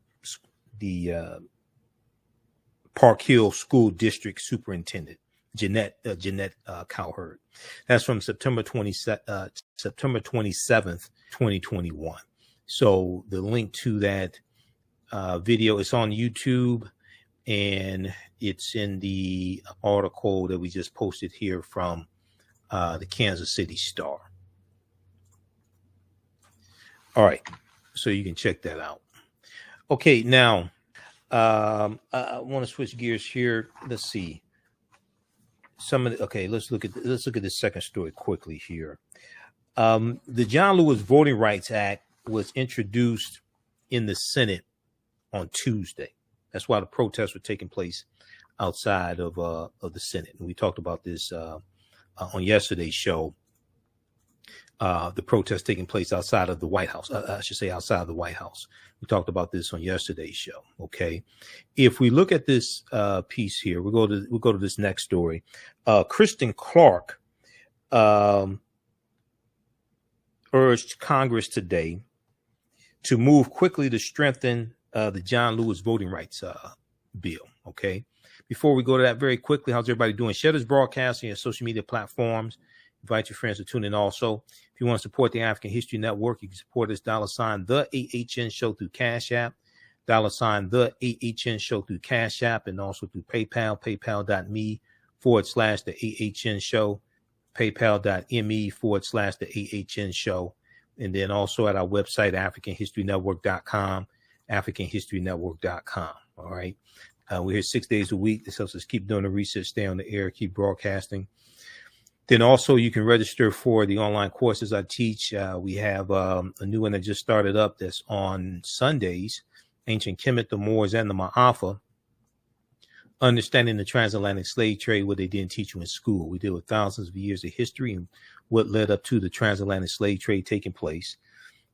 Park Hill School District Superintendent, Jeanette Cowherd. That's from September 27th, 2021. So the link to that video is on YouTube, and it's in the article that we just posted here from the Kansas City Star. All right, so you can check that out. Okay, now I want to switch gears here. Let's see. Let's look at this second story quickly here. The John Lewis Voting Rights Act was introduced in the Senate on Tuesday. That's why the protests were taking place outside of the Senate. And we talked about this on yesterday's show. The protests taking place outside of the White House. I should say outside of the White House. We talked about this on yesterday's show. Okay. If we look at this piece here, we'll go to this next story. Kristen Clarke urged Congress today to move quickly to strengthen the John Lewis voting rights bill. Okay. Before we go to that, very quickly, how's everybody doing? Share this broadcast on your social media platforms. Invite your friends to tune in also. If you want to support the African History Network, you can support us $ the AHN Show through Cash App, $ the AHN Show through Cash App, and also through PayPal, paypal.me / the AHN Show, paypal.me / the AHN Show, and then also at our website, AfricanHistoryNetwork.com, AfricanHistoryNetwork.com. All right. We're here 6 days a week. This helps us keep doing the research, stay on the air, keep broadcasting. Then also you can register for the online courses I teach. We have a new one that just started up that's on Sundays, Ancient Kemet, the Moors, and the Maafa, Understanding the Transatlantic Slave Trade, what they didn't teach you in school. We deal with thousands of years of history and what led up to the transatlantic slave trade taking place.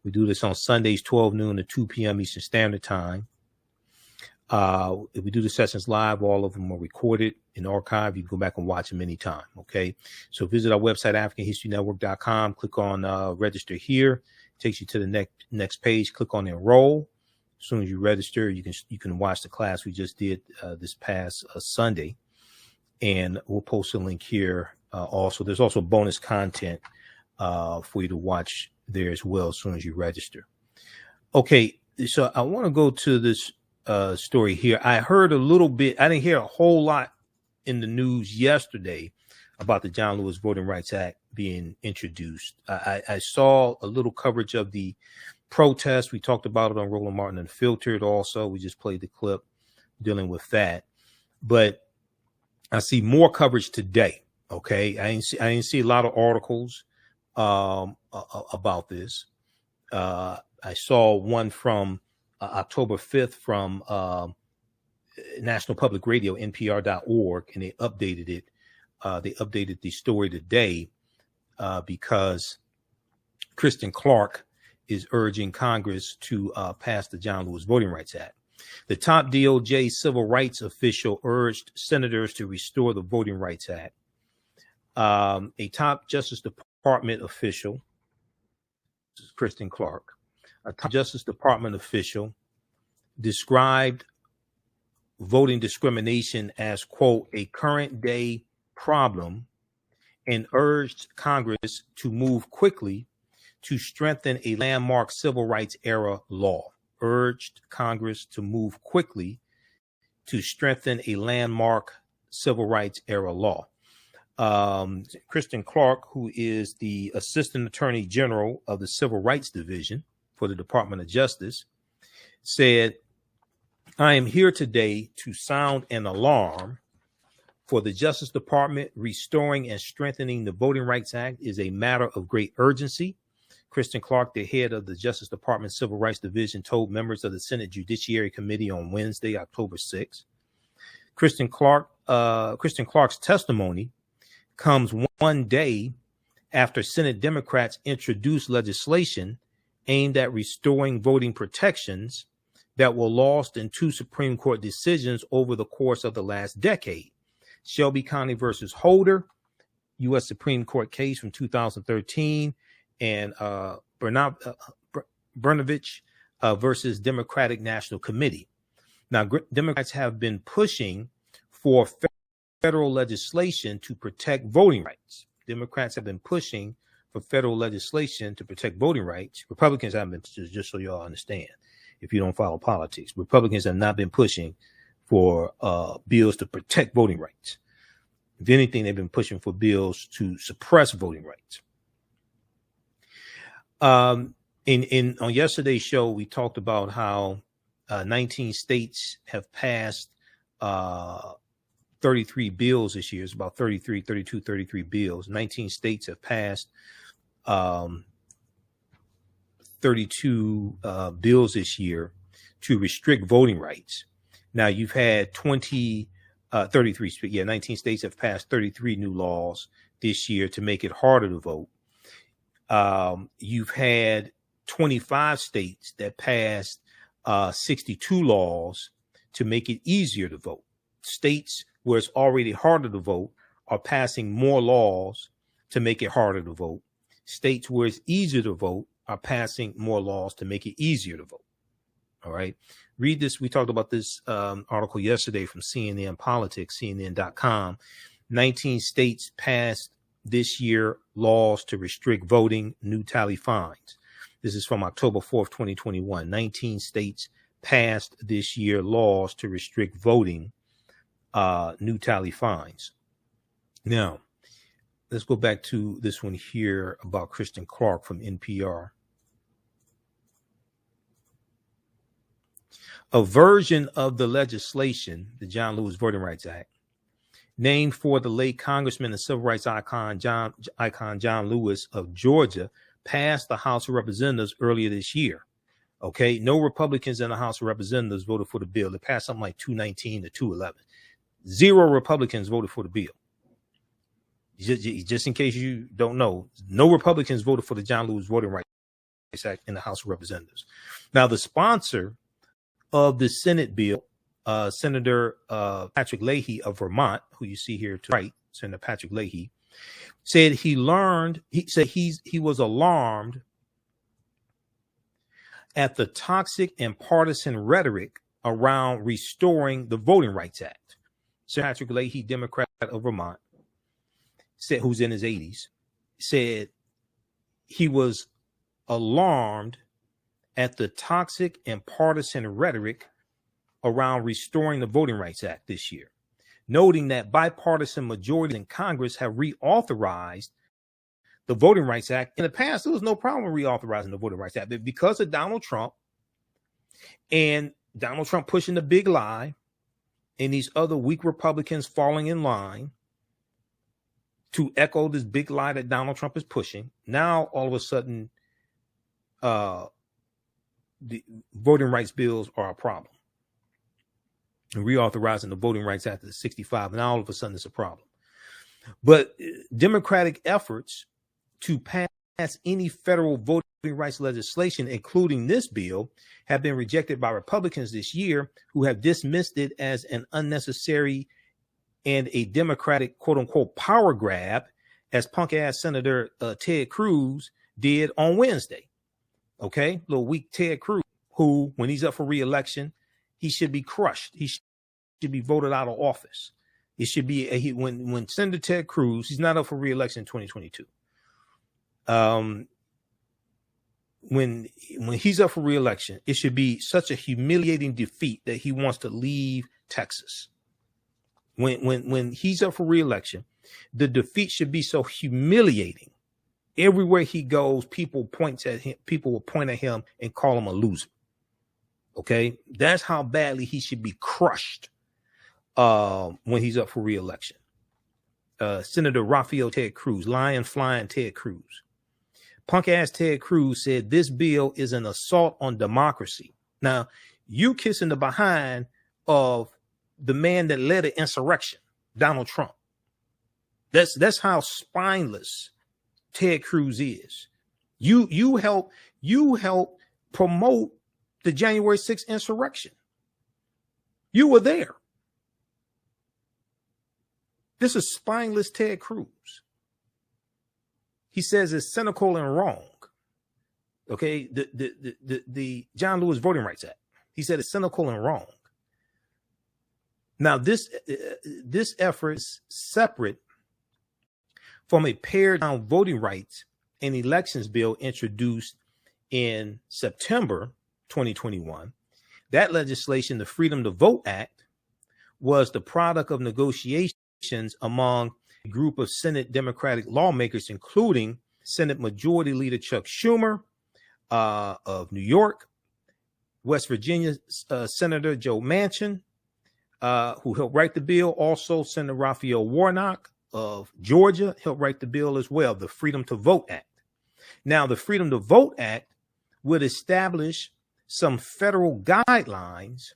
We do this on Sundays, 12 noon to 2 p.m. Eastern Standard Time. If we do the sessions live, all of them are recorded and archived. You can go back and watch them anytime. Okay. So visit our website, AfricanHistoryNetwork.com, click on register here. Takes you to the next page. Click on enroll. As soon as you register, you can watch the class we just did this past Sunday, and we'll post a link here. Also, there's also bonus content for you to watch there as well as soon as you register. Okay, so I want to go to this story here. I heard a little bit. I didn't hear a whole lot in the news yesterday about the John Lewis Voting Rights Act being introduced. I saw a little coverage of the protest. We talked about it on Roland Martin Unfiltered also. We just played the clip dealing with that. But I see more coverage today. Okay. I didn't see a lot of articles about this. I saw one from October 5th from National Public Radio, NPR.org, and they updated it. They updated the story today because Kristen Clarke is urging Congress to pass the John Lewis Voting Rights Act. The top DOJ civil rights official urged senators to restore the Voting Rights Act. A top Justice Department official, this is Kristen Clarke, a top Justice Department official described voting discrimination as, quote, a current day problem, and urged Congress to move quickly to strengthen a landmark civil rights era law. Urged Congress to move quickly to strengthen a landmark civil rights era law. Kristen Clarke, who is the Assistant Attorney General of the Civil Rights Division for the Department of Justice, said, I am here today to sound an alarm for the Justice Department. Restoring and strengthening the Voting Rights Act is a matter of great urgency. Kristen Clarke, the head of the Justice Department Civil Rights Division, told members of the Senate Judiciary Committee on Wednesday, October 6th. Kristen Clarke's testimony comes one day after Senate Democrats introduced legislation aimed at restoring voting protections that were lost in two Supreme Court decisions over the course of the last decade. Shelby County versus Holder, U.S. Supreme Court case from 2013, and Brnovich versus Democratic National Committee. Now, Democrats have been pushing for federal legislation to protect voting rights. Democrats have been pushing for federal legislation to protect voting rights. Republicans haven't been, just so you all understand, if you don't follow politics. Republicans have not been pushing for bills to protect voting rights. If anything, they've been pushing for bills to suppress voting rights. On yesterday's show, we talked about how 19 states have passed 33 bills this year. It's about 33 bills. 19 states have passed 32 bills this year to restrict voting rights. Now, you've had 19 states have passed 33 new laws this year to make it harder to vote. You've had 25 states that passed 62 laws to make it easier to vote. States where it's already harder to vote are passing more laws to make it harder to vote. States where it's easier to vote are passing more laws to make it easier to vote. All right. Read this. We talked about this article yesterday from CNN Politics, CNN.com. 19 states passed this year laws to restrict voting, new tally finds. This is from October 4th, 2021. 19 states passed this year laws to restrict voting, new tally finds. Now, let's go back to this one here about Kristen Clarke from NPR. A version of the legislation, the John Lewis Voting Rights Act, named for the late Congressman and civil rights icon John Lewis of Georgia, passed the House of Representatives earlier this year. Okay, no Republicans in the House of Representatives voted for the bill. It passed something like 219 to 211. 0 Republicans voted for the bill. Just in case you don't know, no Republicans voted for the John Lewis Voting Rights Act in the House of Representatives. Now, the sponsor of the Senate bill, Senator Patrick Leahy of Vermont, who you see here to the right, Senator Patrick Leahy, said he was alarmed at the toxic and partisan rhetoric around restoring the Voting Rights Act. Sir Patrick Leahy, Democrat of Vermont, said, who's in his 80s, said he was alarmed at the toxic and partisan rhetoric around restoring the Voting Rights Act this year, noting that bipartisan majorities in Congress have reauthorized the Voting Rights Act. In the past, there was no problem reauthorizing the Voting Rights Act, but because of Donald Trump and Donald Trump pushing the big lie and these other weak Republicans falling in line to echo this big lie that Donald Trump is pushing, now all of a sudden the voting rights bills are a problem. And reauthorizing the Voting Rights Act of 65, now all of a sudden it's a problem. But Democratic efforts to pass any federal voting rights legislation, including this bill, have been rejected by Republicans this year, who have dismissed it as an unnecessary and a Democratic, quote unquote, power grab, as punk ass Senator Ted Cruz did on Wednesday. Okay, little weak Ted Cruz, who, when he's up for re-election, he should be crushed. He should be voted out of office. It should be when Senator Ted Cruz, he's not up for re-election in 2022. When he's up for re-election, it should be such a humiliating defeat that he wants to leave Texas. When he's up for re-election, the defeat should be so humiliating. Everywhere he goes, people will point at him and call him a loser. Okay, that's how badly he should be crushed when he's up for re-election. Senator Raphael Ted Cruz, lion flying Ted Cruz. Punk ass Ted Cruz said this bill is an assault on democracy. Now, you kissing the behind of the man that led an insurrection, Donald Trump. That's how spineless Ted Cruz is. You help promote the January 6th insurrection. You were there. This is spineless Ted Cruz. He says it's cynical and wrong. Okay, the John Lewis Voting Rights Act. He said it's cynical and wrong. Now, this effort is separate from a pared down voting rights and elections bill introduced in September 2021. That legislation, the Freedom to Vote Act, was the product of negotiations among a group of Senate Democratic lawmakers, including Senate Majority Leader Chuck Schumer of New York, West Virginia Senator Joe Manchin, who helped write the bill. Also, Senator Raphael Warnock of Georgia helped write the bill as well, the Freedom to Vote Act. Now, the Freedom to Vote Act would establish some federal guidelines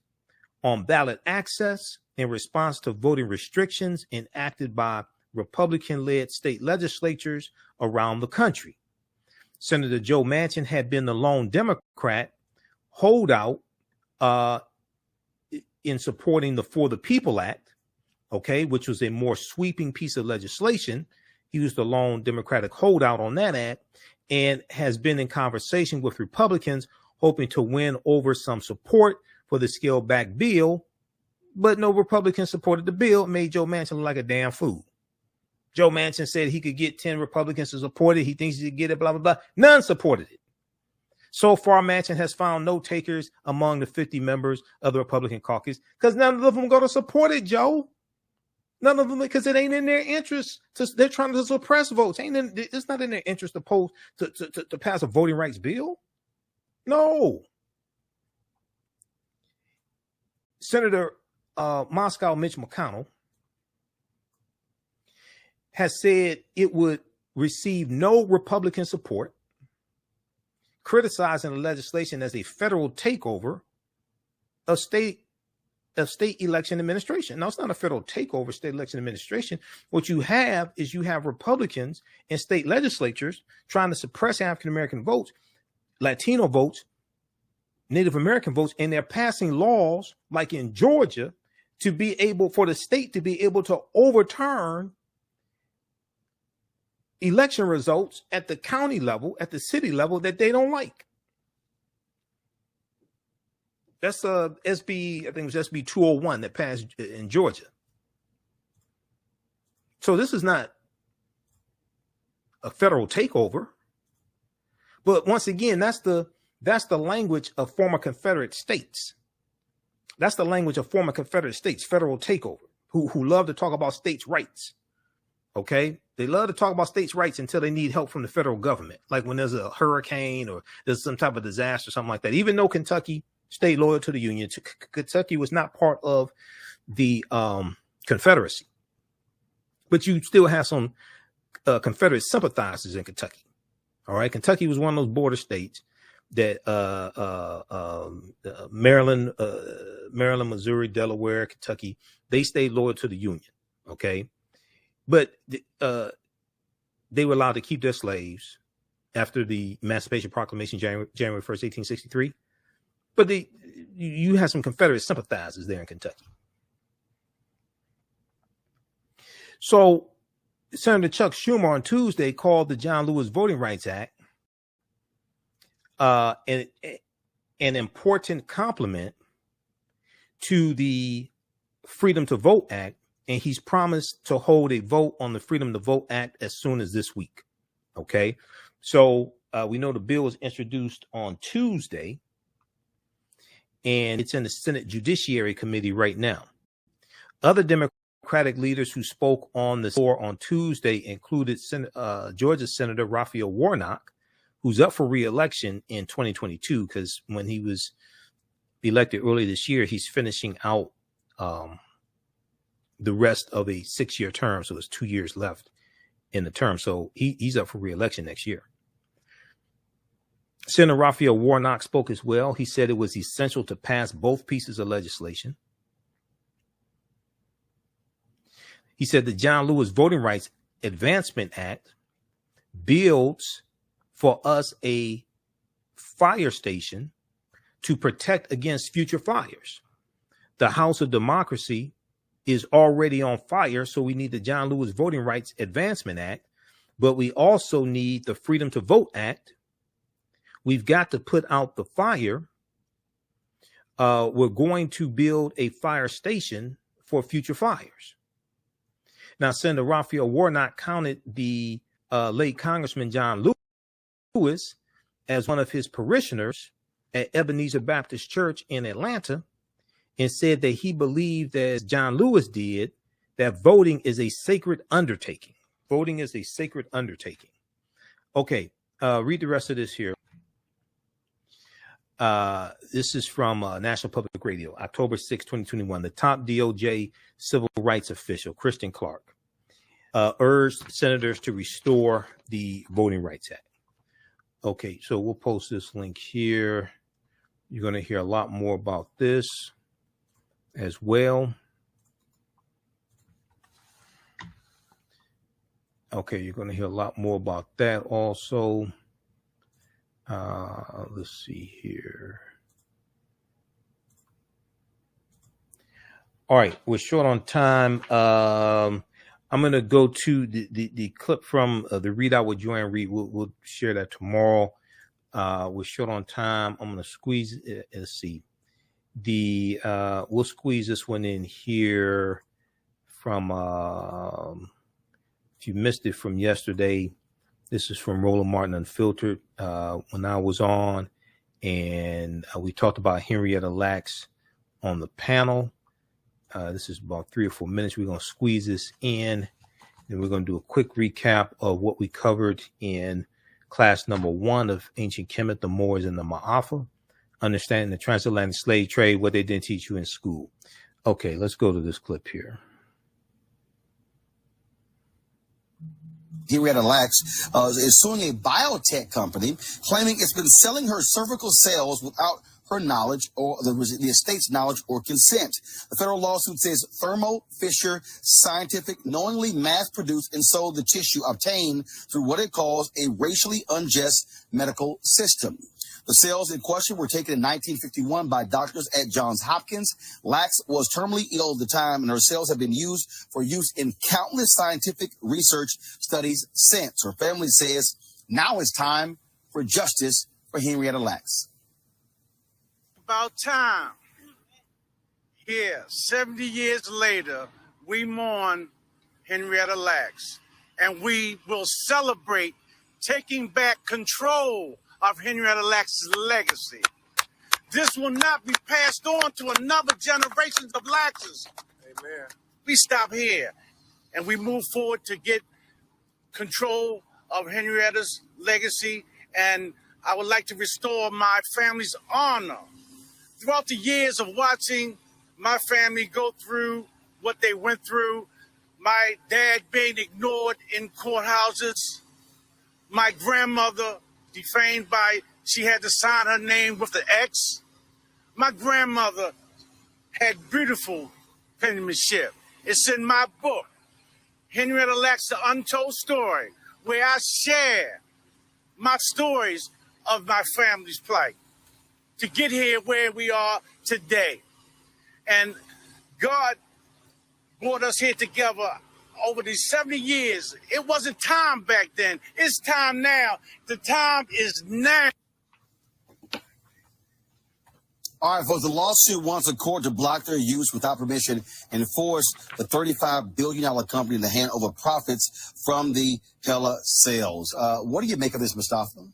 on ballot access in response to voting restrictions enacted by Republican-led state legislatures around the country. Senator Joe Manchin had been the lone Democrat holdout in supporting the For the People Act, okay, which was a more sweeping piece of legislation. He was the lone Democratic holdout on that act and has been in conversation with Republicans, hoping to win over some support for the scaled back bill, but no Republicans supported the bill. It made Joe Manchin look like a damn fool. Joe Manchin said he could get 10 Republicans to support it. He thinks he could get it, blah, blah, blah. None supported it. So far, Manchin has found no takers among the 50 members of the Republican caucus because none of them go to support it, Joe. None of them, because it ain't in their interest. They're trying to suppress votes. It's not in their interest to pass a voting rights bill. No. Senator Moscow Mitch McConnell has said it would receive no Republican support, criticizing the legislation as a federal takeover of state election administration. Now, it's not a federal takeover of state election administration. What you have is you have Republicans in state legislatures trying to suppress African-American votes, Latino votes, Native American votes, and they're passing laws like in Georgia to be able, for the state to be able to overturn election results at the county level, at the city level that they don't like. That's SB, I think it was SB 201 that passed in Georgia. So this is not a federal takeover. But once again, that's the language of former Confederate states. That's the language of former Confederate states, federal takeover, who love to talk about states' rights. Okay? They love to talk about states' rights until they need help from the federal government, like when there's a hurricane or there's some type of disaster, something like that. Even though Kentucky stayed loyal to the Union, Kentucky was not part of the Confederacy. But you still have some Confederate sympathizers in Kentucky. All right. Kentucky was one of those border states that Maryland, Missouri, Delaware, Kentucky, they stayed loyal to the Union. OK, but they were allowed to keep their slaves after the Emancipation Proclamation, January 1st, 1863. But you have some Confederate sympathizers there in Kentucky. So Senator Chuck Schumer on Tuesday called the John Lewis Voting Rights Act an important complement to the Freedom to Vote Act, and he's promised to hold a vote on the Freedom to Vote Act as soon as this week. Okay, so we know the bill was introduced on Tuesday, and it's in the Senate Judiciary Committee right now. Other Democratic leaders who spoke on the floor on Tuesday included Georgia Senator Raphael Warnock, who's up for re-election in 2022, because when he was elected earlier this year, he's finishing out the rest of a 6-year term. So there's 2 years left in the term. So he's up for re-election next year. Senator Raphael Warnock spoke as well. He said it was essential to pass both pieces of legislation. He said the John Lewis Voting Rights Advancement Act builds for us a fire station to protect against future fires. The House of Democracy is already on fire, so we need the John Lewis Voting Rights Advancement Act, but we also need the Freedom to Vote Act. We've got to put out the fire. We're going to build a fire station for future fires. Now, Senator Raphael Warnock counted the late Congressman John Lewis as one of his parishioners at Ebenezer Baptist Church in Atlanta, and said that he believed, as John Lewis did, that voting is a sacred undertaking. Voting is a sacred undertaking. Okay, read the rest of this here. This is from National Public Radio, October 6, 2021. The top DOJ civil rights official, Kristen Clarke, urged senators to restore the Voting Rights Act. Okay, so we'll post this link here. You're going to hear a lot more about this as well. Okay, you're going to hear a lot more about that also. Let's see here. All right, we're short on time. I'm going to go to the clip from the readout with Joanne Reed. We'll share that tomorrow. We're short on time. I'm going to squeeze it. Let's see. We'll squeeze this one in here from, if you missed it from yesterday, this is from Roland Martin Unfiltered, when I was on, and we talked about Henrietta Lacks on the panel. This is about 3 or 4 minutes. We're going to squeeze this in, and we're going to do a quick recap of what we covered in class number 1 of Ancient Kemet, the Moors, and the Maafa, understanding the transatlantic slave trade, what they didn't teach you in school. Okay, let's go to this clip here. Henrietta Lacks is suing a biotech company, claiming it's been selling her cervical cells without her knowledge or the estate's knowledge or consent. The federal lawsuit says Thermo Fisher Scientific knowingly mass-produced and sold the tissue obtained through what it calls a racially unjust medical system. The cells in question were taken in 1951 by doctors at Johns Hopkins. Lacks was terminally ill at the time, and her cells have been used for use in countless scientific research studies since. Her family says now it's time for justice for Henrietta Lacks. about time. Here, 70 years later, we mourn Henrietta Lacks, and we will celebrate taking back control of Henrietta Lacks' legacy. This will not be passed on to another generation of Laxes. Amen. We stop here, and we move forward to get control of Henrietta's legacy, and I would like to restore my family's honor. Throughout the years of watching my family go through what they went through, my dad being ignored in courthouses, my grandmother defamed by, she had to sign her name with the X. My grandmother had beautiful penmanship. It's in my book, Henrietta Lacks, The Untold Story, where I share my stories of my family's plight to get here where we are today. And God brought us here together over these 70 years. It wasn't time back then. It's time now. The time is now. All right, folks, the lawsuit wants a court to block their use without permission and force the $35 billion company to hand over profits from the Hella sales. What do you make of this, Mustafa?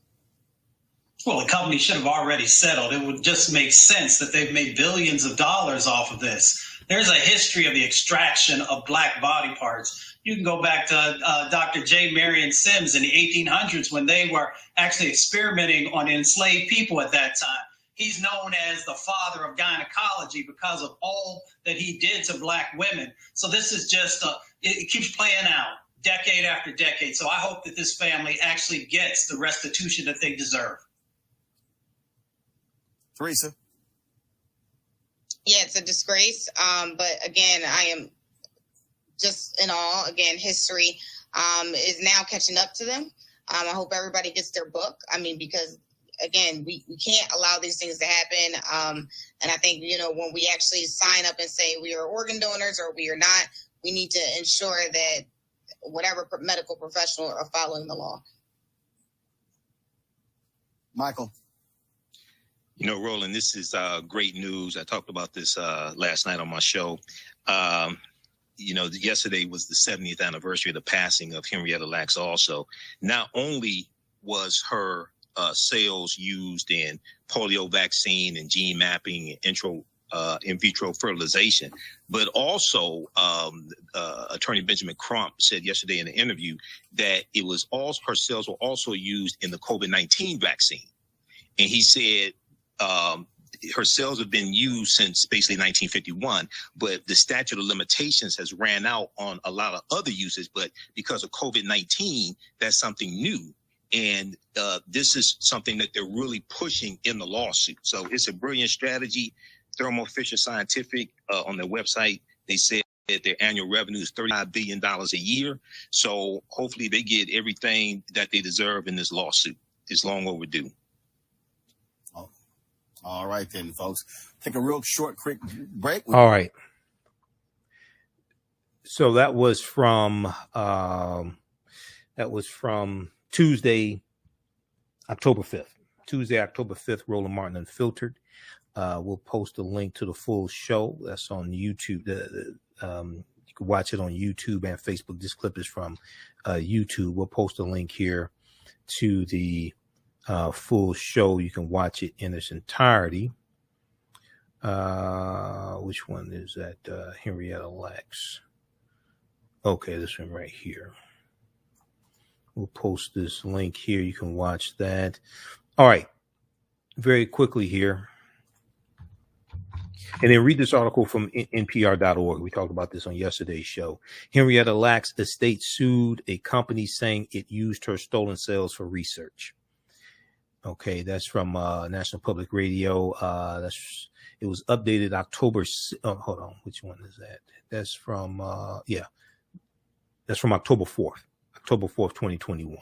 Well, the company should have already settled. It would just make sense that they've made billions of dollars off of this. There's a history of the extraction of black body parts. You can go back to Dr. J. Marion Sims in the 1800s when they were actually experimenting on enslaved people at that time. He's known as the father of gynecology because of all that he did to black women. So this is just, it keeps playing out decade after decade. So I hope that this family actually gets the restitution that they deserve. Teresa. Yeah, it's a disgrace. But again, I am just in awe. Again, history is now catching up to them. I hope everybody gets their book. I mean, because again, we can't allow these things to happen. And I think, you know, when we actually sign up and say we are organ donors or we are not, we need to ensure that whatever medical professional are following the law. Michael. You know, Roland, this is great news. I talked about this last night on my show. You know, yesterday was the 70th anniversary of the passing of Henrietta Lacks also. Not only was her cells used in polio vaccine and gene mapping and in vitro fertilization, but also Attorney Benjamin Crump said yesterday in an interview that it was also her cells were also used in the COVID-19 vaccine. And he said her cells have been used since basically 1951, but the statute of limitations has ran out on a lot of other uses. But because of COVID-19, that's something new. And this is something that they're really pushing in the lawsuit. So it's a brilliant strategy. Thermo Fisher Scientific on their website, they said that their annual revenue is $35 billion a year. So hopefully they get everything that they deserve in this lawsuit. It's long overdue. All right, then, folks. Take a real short, quick break. All right. So that was from Tuesday, October 5th. Tuesday, October 5th, Roland Martin Unfiltered. We'll post a link to the full show. That's on YouTube. You can watch it on YouTube and Facebook. This clip is from YouTube. We'll post a link here to the full show. You can watch it in its entirety. Which one is that? Henrietta Lacks. Okay, this one right here. We'll post this link here. You can watch that. All right. Very quickly here. And then read this article from NPR.org. We talked about this on yesterday's show. Henrietta Lacks' estate sued a company saying it used her stolen cells for research. Okay, that's from National Public Radio. It was updated October. Hold on, which one is that? That's from that's from October 4th. October 4th, 2021.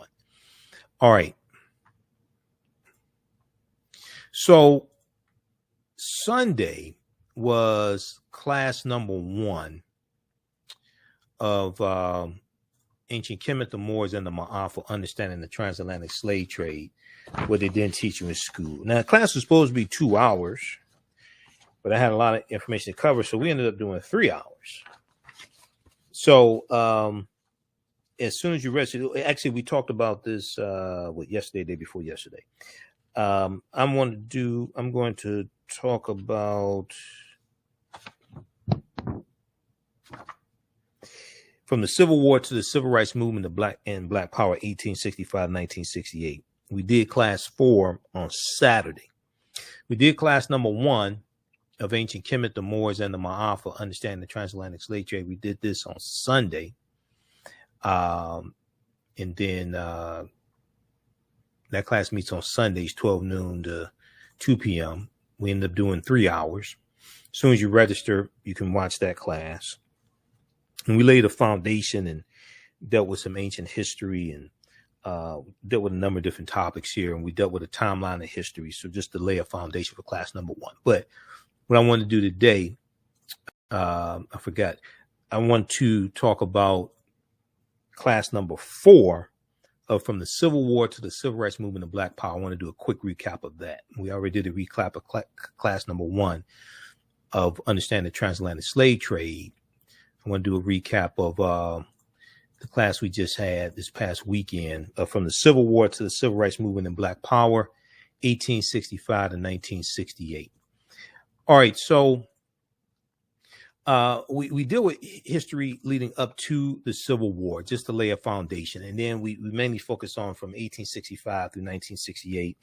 All right. So Sunday was class number 1 of Ancient Kemet, the Moors, and the Maafa, Understanding the Transatlantic Slave Trade, what they didn't teach you in school. Now, the class was supposed to be 2 hours, but I had a lot of information to cover, so we ended up doing 3 hours. So as soon as you register, actually, we talked about this yesterday, day before yesterday. I'm going to talk about from the Civil War to the Civil Rights Movement of Black Power, 1865-1968. We did class 4 on Saturday. We did class number 1 of Ancient Kemet, the Moors, and the Maafa, Understanding the Transatlantic Slave Trade. We did this on Sunday. And then that class meets on Sundays, 12 noon to 2 p.m. We end up doing 3 hours. As soon as you register, you can watch that class. And we laid a foundation and dealt with some ancient history and dealt with a number of different topics here. And we dealt with a timeline of history. So just to lay a foundation for class number 1. But what I want to do today, I forgot. I want to talk about class number 4 from the Civil War to the Civil Rights Movement of Black Power. I want to do a quick recap of that. We already did a recap of class number 1 of Understanding the Transatlantic Slave Trade. I want to do a recap of the class we just had this past weekend from the Civil War to the Civil Rights Movement and Black Power, 1865 to 1968. All right, so we deal with history leading up to the Civil War, just to lay a foundation. And then we mainly focus on from 1865 through 1968,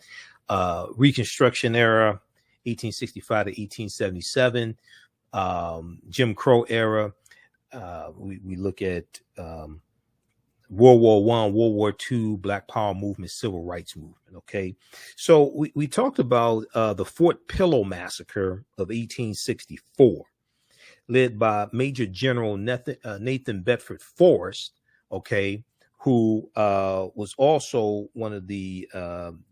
Reconstruction era, 1865 to 1877, Jim Crow era. We look at World War I, World War II, Black Power movement, Civil Rights movement. Okay, so we talked about the Fort Pillow Massacre of 1864, led by Major General Nathan Bedford Forrest. Okay, who was also one of the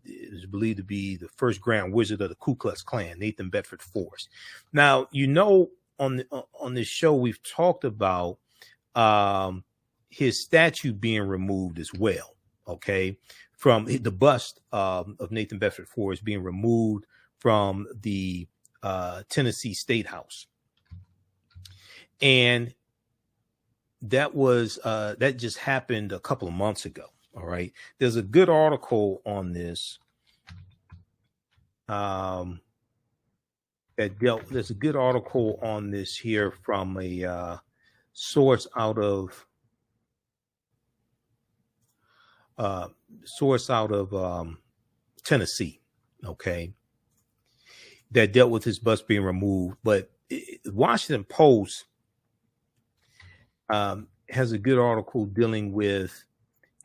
is believed to be the first Grand Wizard of the Ku Klux Klan, Nathan Bedford Forrest. Now, you know, on this show, we've talked about his statue being removed as well. Okay, from the bust of Nathan Bedford Forrest being removed from the Tennessee State House, and that was that just happened a couple of months ago. All right, there's a good article on this. There's a good article on this here from a source out of Tennessee, okay, that dealt with his bust being removed. But Washington Post has a good article dealing with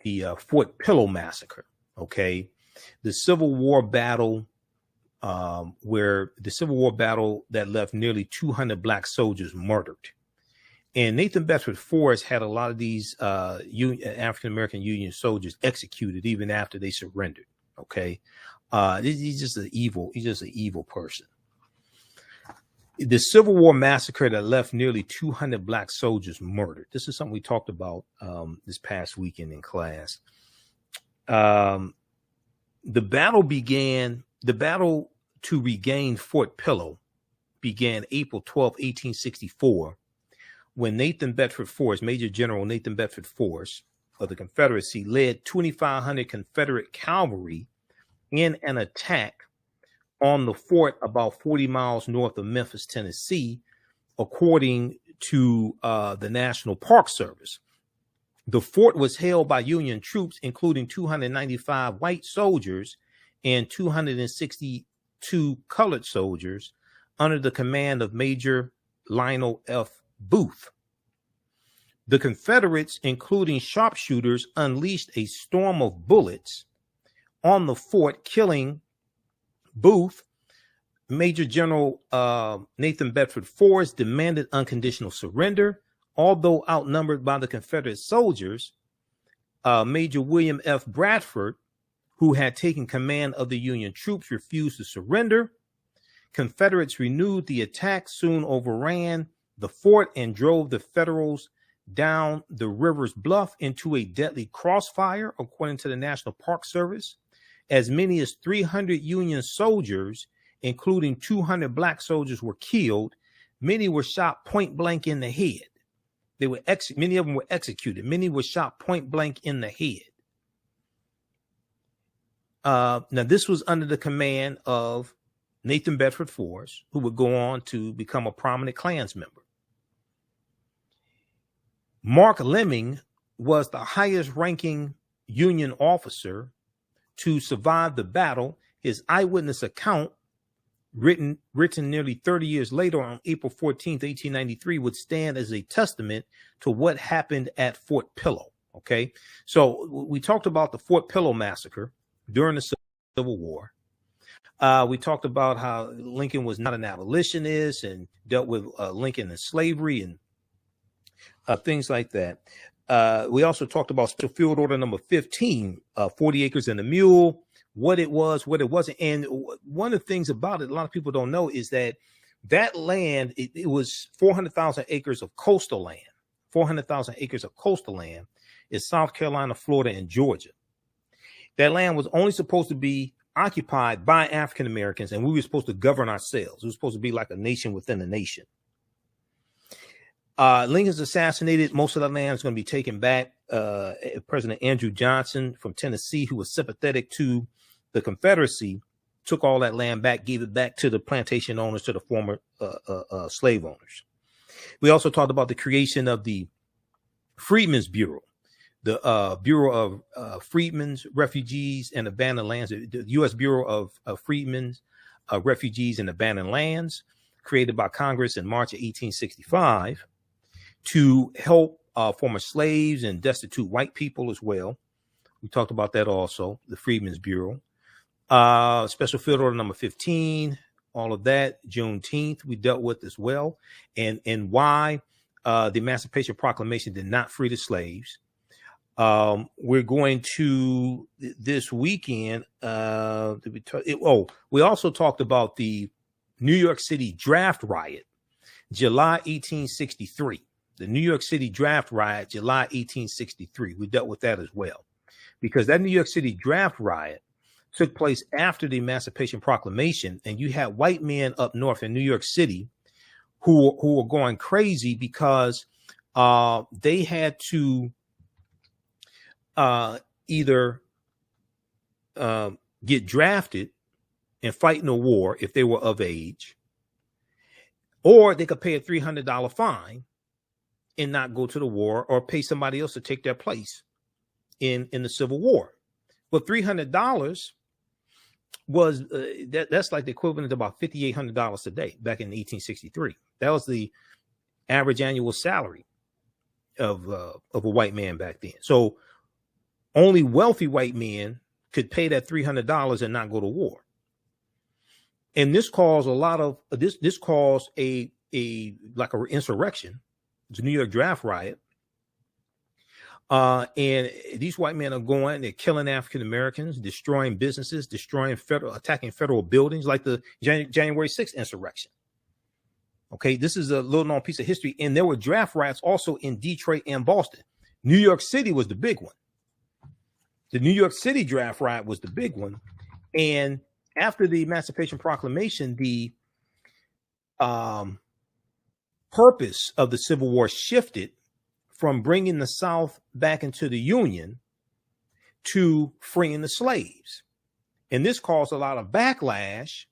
the Fort Pillow Massacre, okay, the Civil War battle, where the Civil War battle that left nearly 200 black soldiers murdered. And Nathan Bedford Forrest had a lot of these African-American Union soldiers executed even after they surrendered. Okay. He's just an evil person. The Civil War massacre that left nearly 200 black soldiers murdered. This is something we talked about this past weekend in class. The battle to regain Fort Pillow began April 12, 1864, when Nathan Bedford Forrest, Major General Nathan Bedford Forrest of the Confederacy, led 2,500 Confederate cavalry in an attack on the fort about 40 miles north of Memphis, Tennessee, according to the National Park Service. The fort was held by Union troops, including 295 white soldiers and 262 colored soldiers under the command of Major Lionel F. Booth. The Confederates, including sharpshooters, unleashed a storm of bullets on the fort, killing Booth. Major General Nathan Bedford Forrest demanded unconditional surrender. Although outnumbered by the Confederate soldiers, Major William F. Bradford, who had taken command of the Union troops, refused to surrender. Confederates renewed the attack, soon overran the fort, and drove the Federals down the river's bluff into a deadly crossfire, according to the National Park Service. As many as 300 Union soldiers including 200 black soldiers, were killed. Many were shot point blank in the head. Many of them were executed. Many were shot point blank in the head. Now, this was under the command of Nathan Bedford Forrest, who would go on to become a prominent Klans member. Mark Lemming was the highest ranking Union officer to survive the battle. His eyewitness account, written nearly 30 years later on April 14th, 1893, would stand as a testament to what happened at Fort Pillow. Okay, so we talked about the Fort Pillow massacre during the Civil War. We talked about how Lincoln was not an abolitionist and dealt with Lincoln and slavery and things like that. We also talked about Special Field Order number 15, 40 acres and a mule, what it was, what it wasn't. And one of the things about it, a lot of people don't know, is that land, it was 400,000 acres of coastal land. 400,000 acres of coastal land is South Carolina, Florida, and Georgia. That land was only supposed to be occupied by African Americans, and we were supposed to govern ourselves. It was supposed to be like a nation within a nation. Lincoln's assassinated. Most of the land is going to be taken back. President Andrew Johnson from Tennessee, who was sympathetic to the Confederacy, took all that land back, gave it back to the plantation owners, to the former slave owners. We also talked about the creation of the Freedmen's Bureau, the Bureau of Freedmen's, Refugees, and Abandoned Lands, the U.S. Bureau of Freedmen's, Refugees, and Abandoned Lands, created by Congress in March of 1865 to help former slaves and destitute white people as well. We talked about that also, the Freedmen's Bureau. Special Field Order number 15, all of that, Juneteenth, we dealt with as well, and why the Emancipation Proclamation did not free the slaves. We're going to this weekend. We also talked about the New York City draft riot, July 1863. The New York City draft riot, July 1863. We dealt with that as well, because that New York City draft riot took place after the Emancipation Proclamation, and you had white men up north in New York City who were going crazy because they had to either get drafted and fight in a war if they were of age, or they could pay a $300 fine and not go to the war, or pay somebody else to take their place in the Civil War. But $300 was that's like the equivalent of about $5,800 today back in 1863. That was the average annual salary of a white man back then. So only wealthy white men could pay that $300 and not go to war. And this caused a lot of this caused a like an insurrection. It's a New York draft riot. And these white men are going, they're killing African Americans, destroying businesses, attacking federal buildings, like the January 6th insurrection. Okay, this is a little known piece of history. And there were draft riots also in Detroit and Boston. New York City was the big one. The New York City draft riot was the big one. And after the Emancipation Proclamation, the purpose of the Civil War shifted from bringing the South back into the Union to freeing the slaves. And this caused a lot of backlash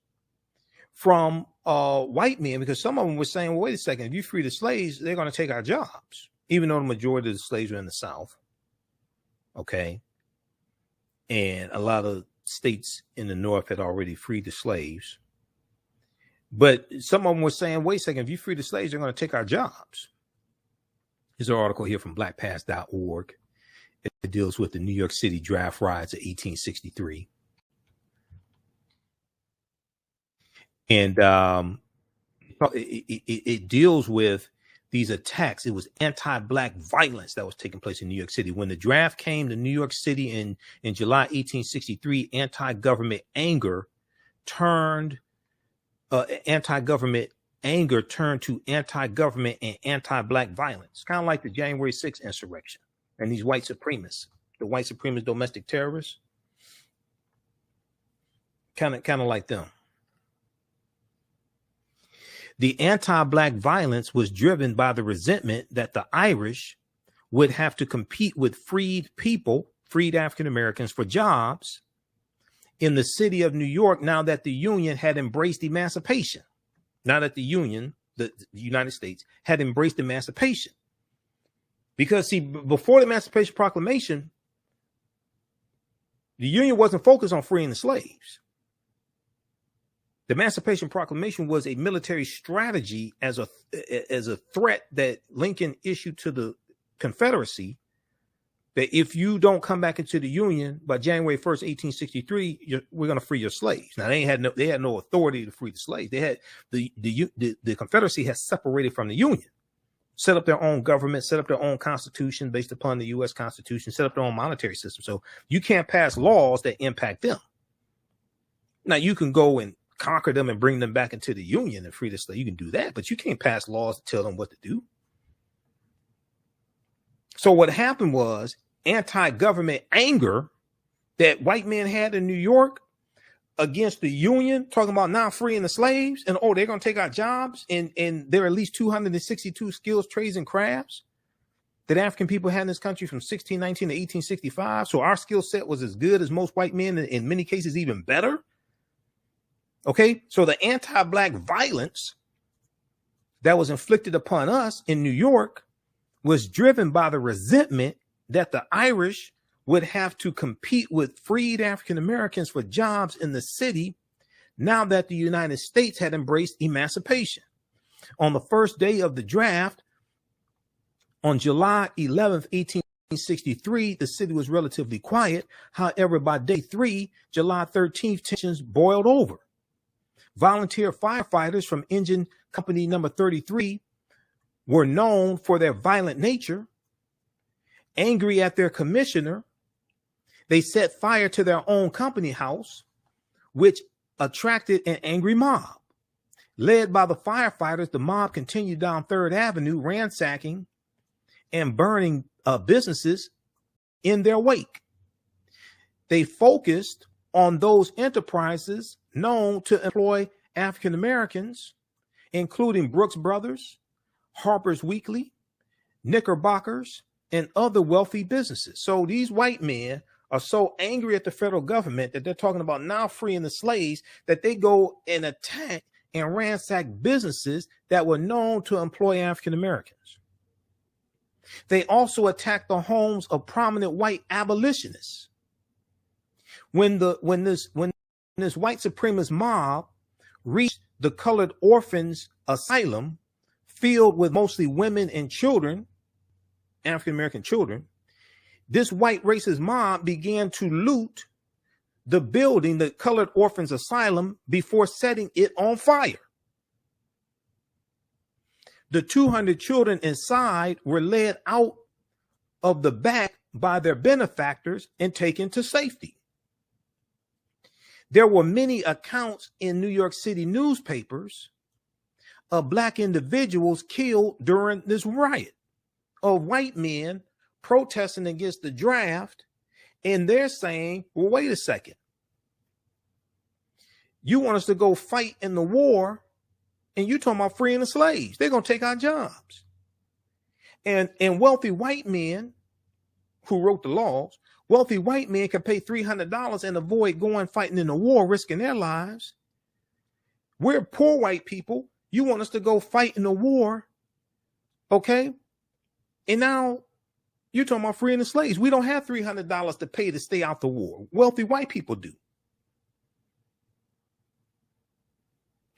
from white men, because some of them were saying, well, wait a second, if you free the slaves, they're going to take our jobs, even though the majority of the slaves were in the South. Okay. And a lot of states in the North had already freed the slaves. But some of them were saying, wait a second, if you free the slaves, they're going to take our jobs. Here's an article here from blackpast.org. It deals with the New York City draft riots of 1863. And it deals with these attacks. It was anti-black violence that was taking place in New York City. When the draft came to New York City in July 1863, anti-government anger turned to anti-government and anti-black violence, kind of like the January 6th insurrection and these white supremacists, the white supremacist domestic terrorists, kind of like them. The anti-black violence was driven by the resentment that the Irish would have to compete with freed people, freed African Americans, for jobs in the city of New York now that the Union had embraced emancipation. Now that the Union, the United States, had embraced emancipation. Because, see, before the Emancipation Proclamation, the Union wasn't focused on freeing the slaves. The Emancipation Proclamation was a military strategy as a threat that Lincoln issued to the Confederacy, that if you don't come back into the Union by January 1st, 1863, we're going to free your slaves. Now, they had no authority to free the slaves. They had the Confederacy has separated from the Union, set up their own government, set up their own constitution based upon the U.S. Constitution, set up their own monetary system. So you can't pass laws that impact them. Now, you can go and conquer them and bring them back into the Union and free the slaves. You can do that, but you can't pass laws to tell them what to do. So what happened was anti-government anger that white men had in New York against the Union, talking about not freeing the slaves, and they're going to take our jobs, and there are at least 262 skills, trades, and crafts that African people had in this country from 1619 to 1865. So our skill set was as good as most white men, in many cases even better. Okay, so the anti-black violence that was inflicted upon us in New York was driven by the resentment that the Irish would have to compete with freed African Americans for jobs in the city now that the United States had embraced emancipation. On the first day of the draft, on July 11th, 1863, the city was relatively quiet. However, by day 3, July 13th, tensions boiled over. Volunteer firefighters from Engine Company number 33 were known for their violent nature. Angry at their commissioner, they set fire to their own company house, which attracted an angry mob. Led by the firefighters, the mob continued down 3rd Avenue, ransacking and burning businesses in their wake. They focused on those enterprises known to employ African Americans, including Brooks Brothers, Harper's Weekly, Knickerbockers, and other wealthy businesses. So these white men are so angry at the federal government that they're talking about now freeing the slaves that they go and attack and ransack businesses that were known to employ African Americans. They also attacked the homes of prominent white abolitionists. When this white supremacist mob reached the colored orphans asylum, filled with mostly women and children, African American children, this white racist mob began to loot the building, the colored orphans asylum, before setting it on fire. The 200 children inside were led out of the back by their benefactors and taken to safety. There were many accounts in New York City newspapers of black individuals killed during this riot, of white men protesting against the draft, and they're saying, well, wait a second. You want us to go fight in the war, and you talking about freeing the slaves. They're going to take our jobs. And wealthy white men who wrote the laws, wealthy white men can pay $300 and avoid going fighting in the war, risking their lives. We're poor white people. You want us to go fight in the war, okay? And now you're talking about freeing the slaves. We don't have $300 to pay to stay out the war. Wealthy white people do.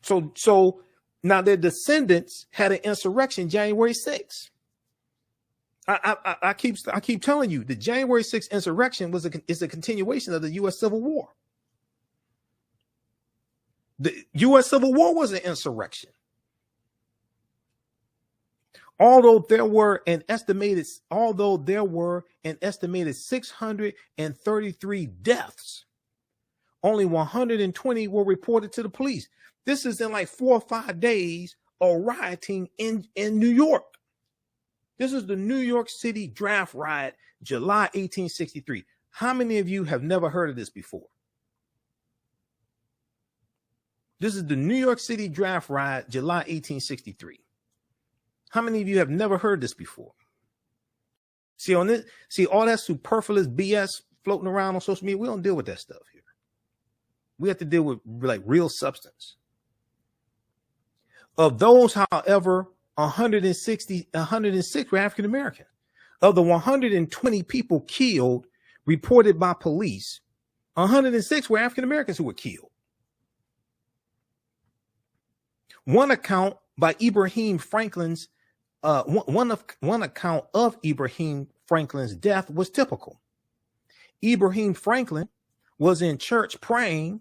So now their descendants had an insurrection January 6th. I keep telling you, the January 6th insurrection is a continuation of the U.S. Civil War. The U.S. Civil War was an insurrection. Although there were an estimated 633 deaths, only 120 were reported to the police. This is in like 4 or 5 days of rioting in New York. This is the New York City draft riot, July 1863. How many of you have never heard of this before? This is the New York City draft riot, July 1863. How many of you have never heard this before? See on this, see all that superfluous BS floating around on social media. We don't deal with that stuff here. We have to deal with like real substance. Of those, however, 106 were African American. Of the 120 people killed reported by police, 106 were African Americans who were killed. One account by Ibrahim Franklin's one account of Ibrahim Franklin's death was typical. Ibrahim Franklin was in church praying.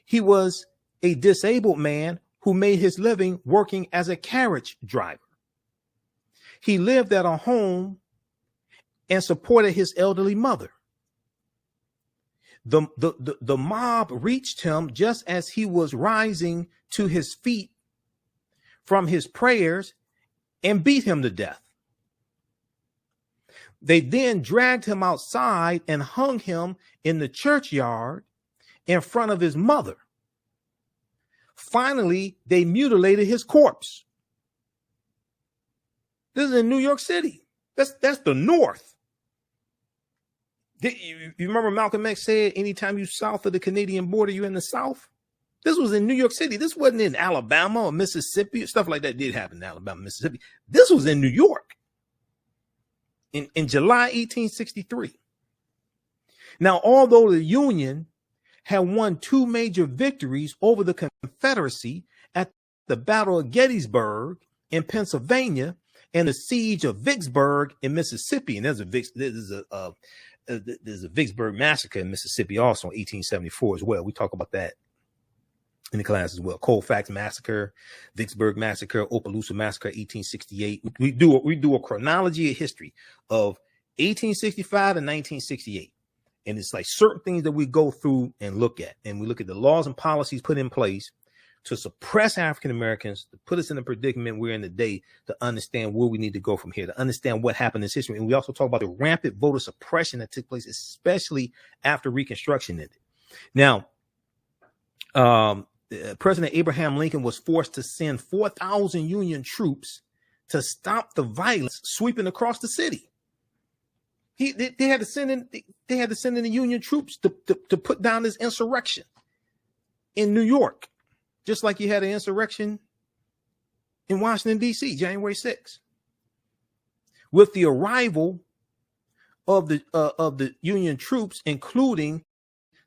He was a disabled man who made his living working as a carriage driver. He lived at a home and supported his elderly mother. The mob reached him just as he was rising to his feet from his prayers and beat him to death. They then dragged him outside and hung him in the churchyard in front of his mother. Finally, they mutilated his corpse. This is in New York City. That's the North. You remember Malcolm X said, anytime you south of the Canadian border, you're in the South? This was in New York City. This wasn't in Alabama or Mississippi. Stuff like that did happen in Alabama, Mississippi. This was in New York in July 1863. Now, although the Union had won two major victories over the Confederacy at the Battle of Gettysburg in Pennsylvania and the Siege of Vicksburg in Mississippi, and there's a Vicksburg Massacre in Mississippi also in 1874 as well. We talk about that in the class as well. Colfax Massacre, Vicksburg Massacre, Opelousas Massacre, 1868. We do a chronology of history of 1865 and 1968. And it's like certain things that we go through and look at. And we look at the laws and policies put in place to suppress African Americans, to put us in the predicament we're in today, to understand where we need to go from here, to understand what happened in history. And we also talk about the rampant voter suppression that took place, especially after Reconstruction ended. Now, President Abraham Lincoln was forced to send 4,000 Union troops to stop the violence sweeping across the city. They had to send in the Union troops to put down this insurrection in New York, just like you had an insurrection in Washington, D.C., January 6th. With the arrival of the Union troops, including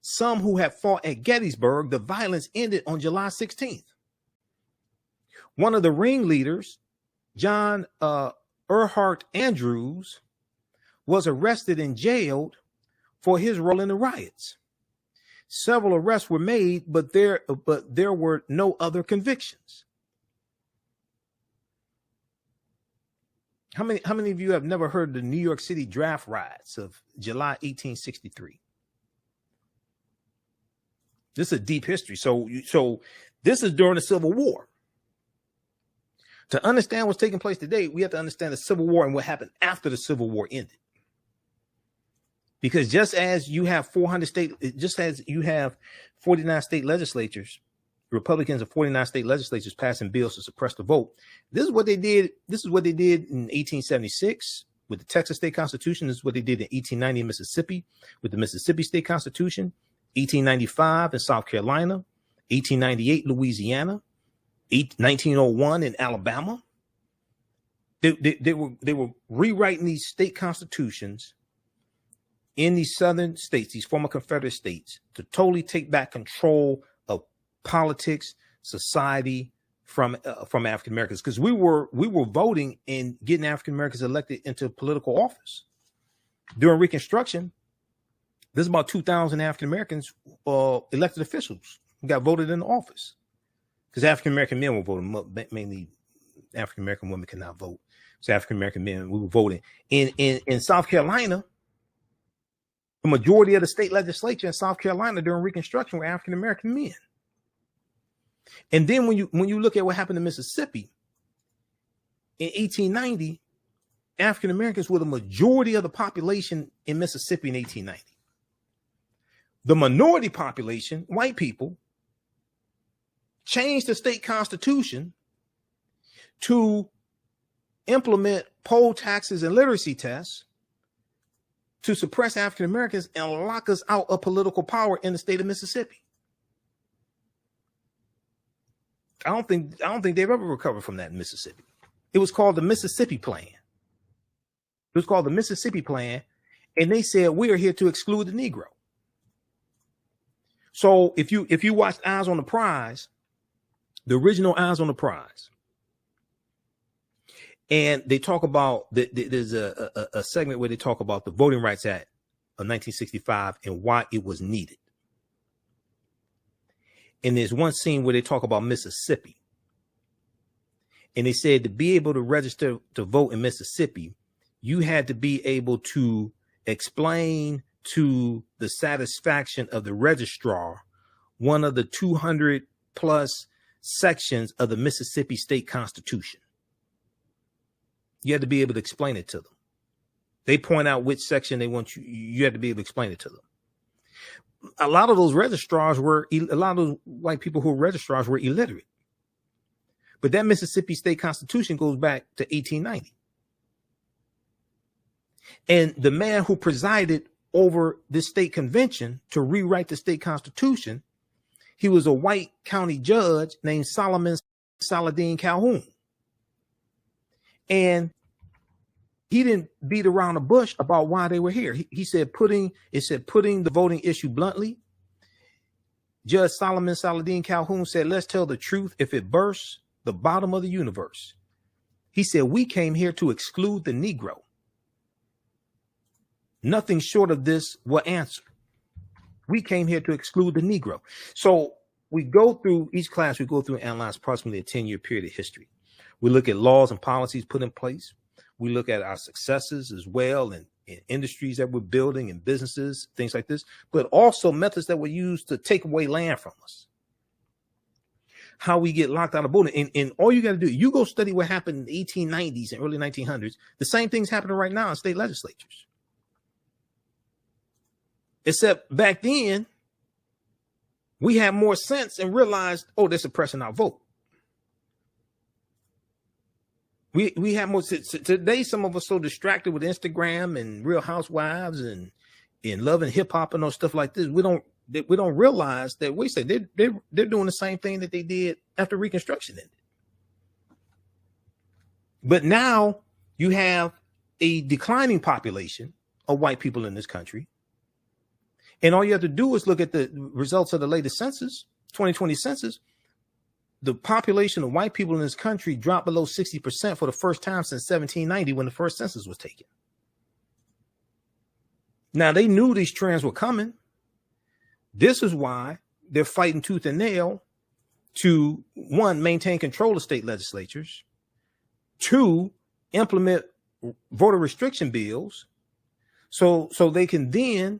some who had fought at Gettysburg, the violence ended on July 16th. One of the ringleaders, John Earhart Andrews, was arrested and jailed for his role in the riots. Several arrests were made, but there were no other convictions. How many of you have never heard of the New York City draft riots of July 1863? This is a deep history. So this is during the Civil War. To understand what's taking place today, we have to understand the Civil War and what happened after the Civil War ended. Because just as you have 49 state legislatures, Republicans of 49 state legislatures passing bills to suppress the vote. This is what they did. This is what they did in 1876 with the Texas State Constitution. This is what they did in 1890 in Mississippi with the Mississippi State Constitution, 1895 in South Carolina, 1898 Louisiana, 1901 in Alabama. They were rewriting these state constitutions in these southern states, these former Confederate states, to totally take back control of politics, society from African Americans, because we were voting and getting African Americans elected into political office during Reconstruction. There's about 2,000 African Americans elected officials who got voted into office, because African American men were voting, mainly African American women could not vote. So African American men, we were voting in South Carolina. The majority of the state legislature in South Carolina during Reconstruction were African American men. And then when you look at what happened in Mississippi in 1890, African Americans were the majority of the population in Mississippi in 1890. The minority population, white people, changed the state constitution to implement poll taxes and literacy tests to suppress African Americans and lock us out of political power in the state of Mississippi. I don't think they've ever recovered from that in Mississippi. It was called the Mississippi Plan. It was called the Mississippi Plan, and they said we are here to exclude the Negro. So if you watch Eyes on the Prize, the original Eyes on the Prize, and they talk about there's a segment where they talk about the Voting Rights Act of 1965 and why it was needed. And there's one scene where they talk about Mississippi. And they said to be able to register to vote in Mississippi, you had to be able to explain to the satisfaction of the registrar one of the 200 plus sections of the Mississippi state constitution. You had to be able to explain it to them. They point out which section they want you had to be able to explain it to them. A lot of those registrars a lot of those white people who were registrars were illiterate. But that Mississippi state constitution goes back to 1890. And the man who presided over this state convention to rewrite the state constitution, he was a white county judge named Solomon Saladin Calhoun. And he didn't beat around the bush about why they were here. He said putting the voting issue bluntly. Judge Solomon Saladin Calhoun said, let's tell the truth. If it bursts the bottom of the universe, he said, we came here to exclude the Negro. Nothing short of this will answer. We came here to exclude the Negro. So we go through each class, we go through and analyze approximately a 10-year period of history. We look at laws and policies put in place. We look at our successes as well in industries that we're building and businesses, things like this, but also methods that were used to take away land from us. How we get locked out of voting. And all you got to do, you go study what happened in the 1890s and early 1900s. The same thing's happening right now in state legislatures. Except back then, we had more sense and realized, oh, they're suppressing our vote. We have more today. Some of us so distracted with Instagram and Real Housewives and Love and Hip Hop and all stuff like this. We don't realize that they're doing the same thing that they did after Reconstruction ended. But now you have a declining population of white people in this country, and all you have to do is look at the results of the latest census, 2020 census. The population of white people in this country dropped below 60% for the first time since 1790 when the first census was taken. Now, they knew these trends were coming. This is why they're fighting tooth and nail to, one, maintain control of state legislatures, two, implement voter restriction bills so they can then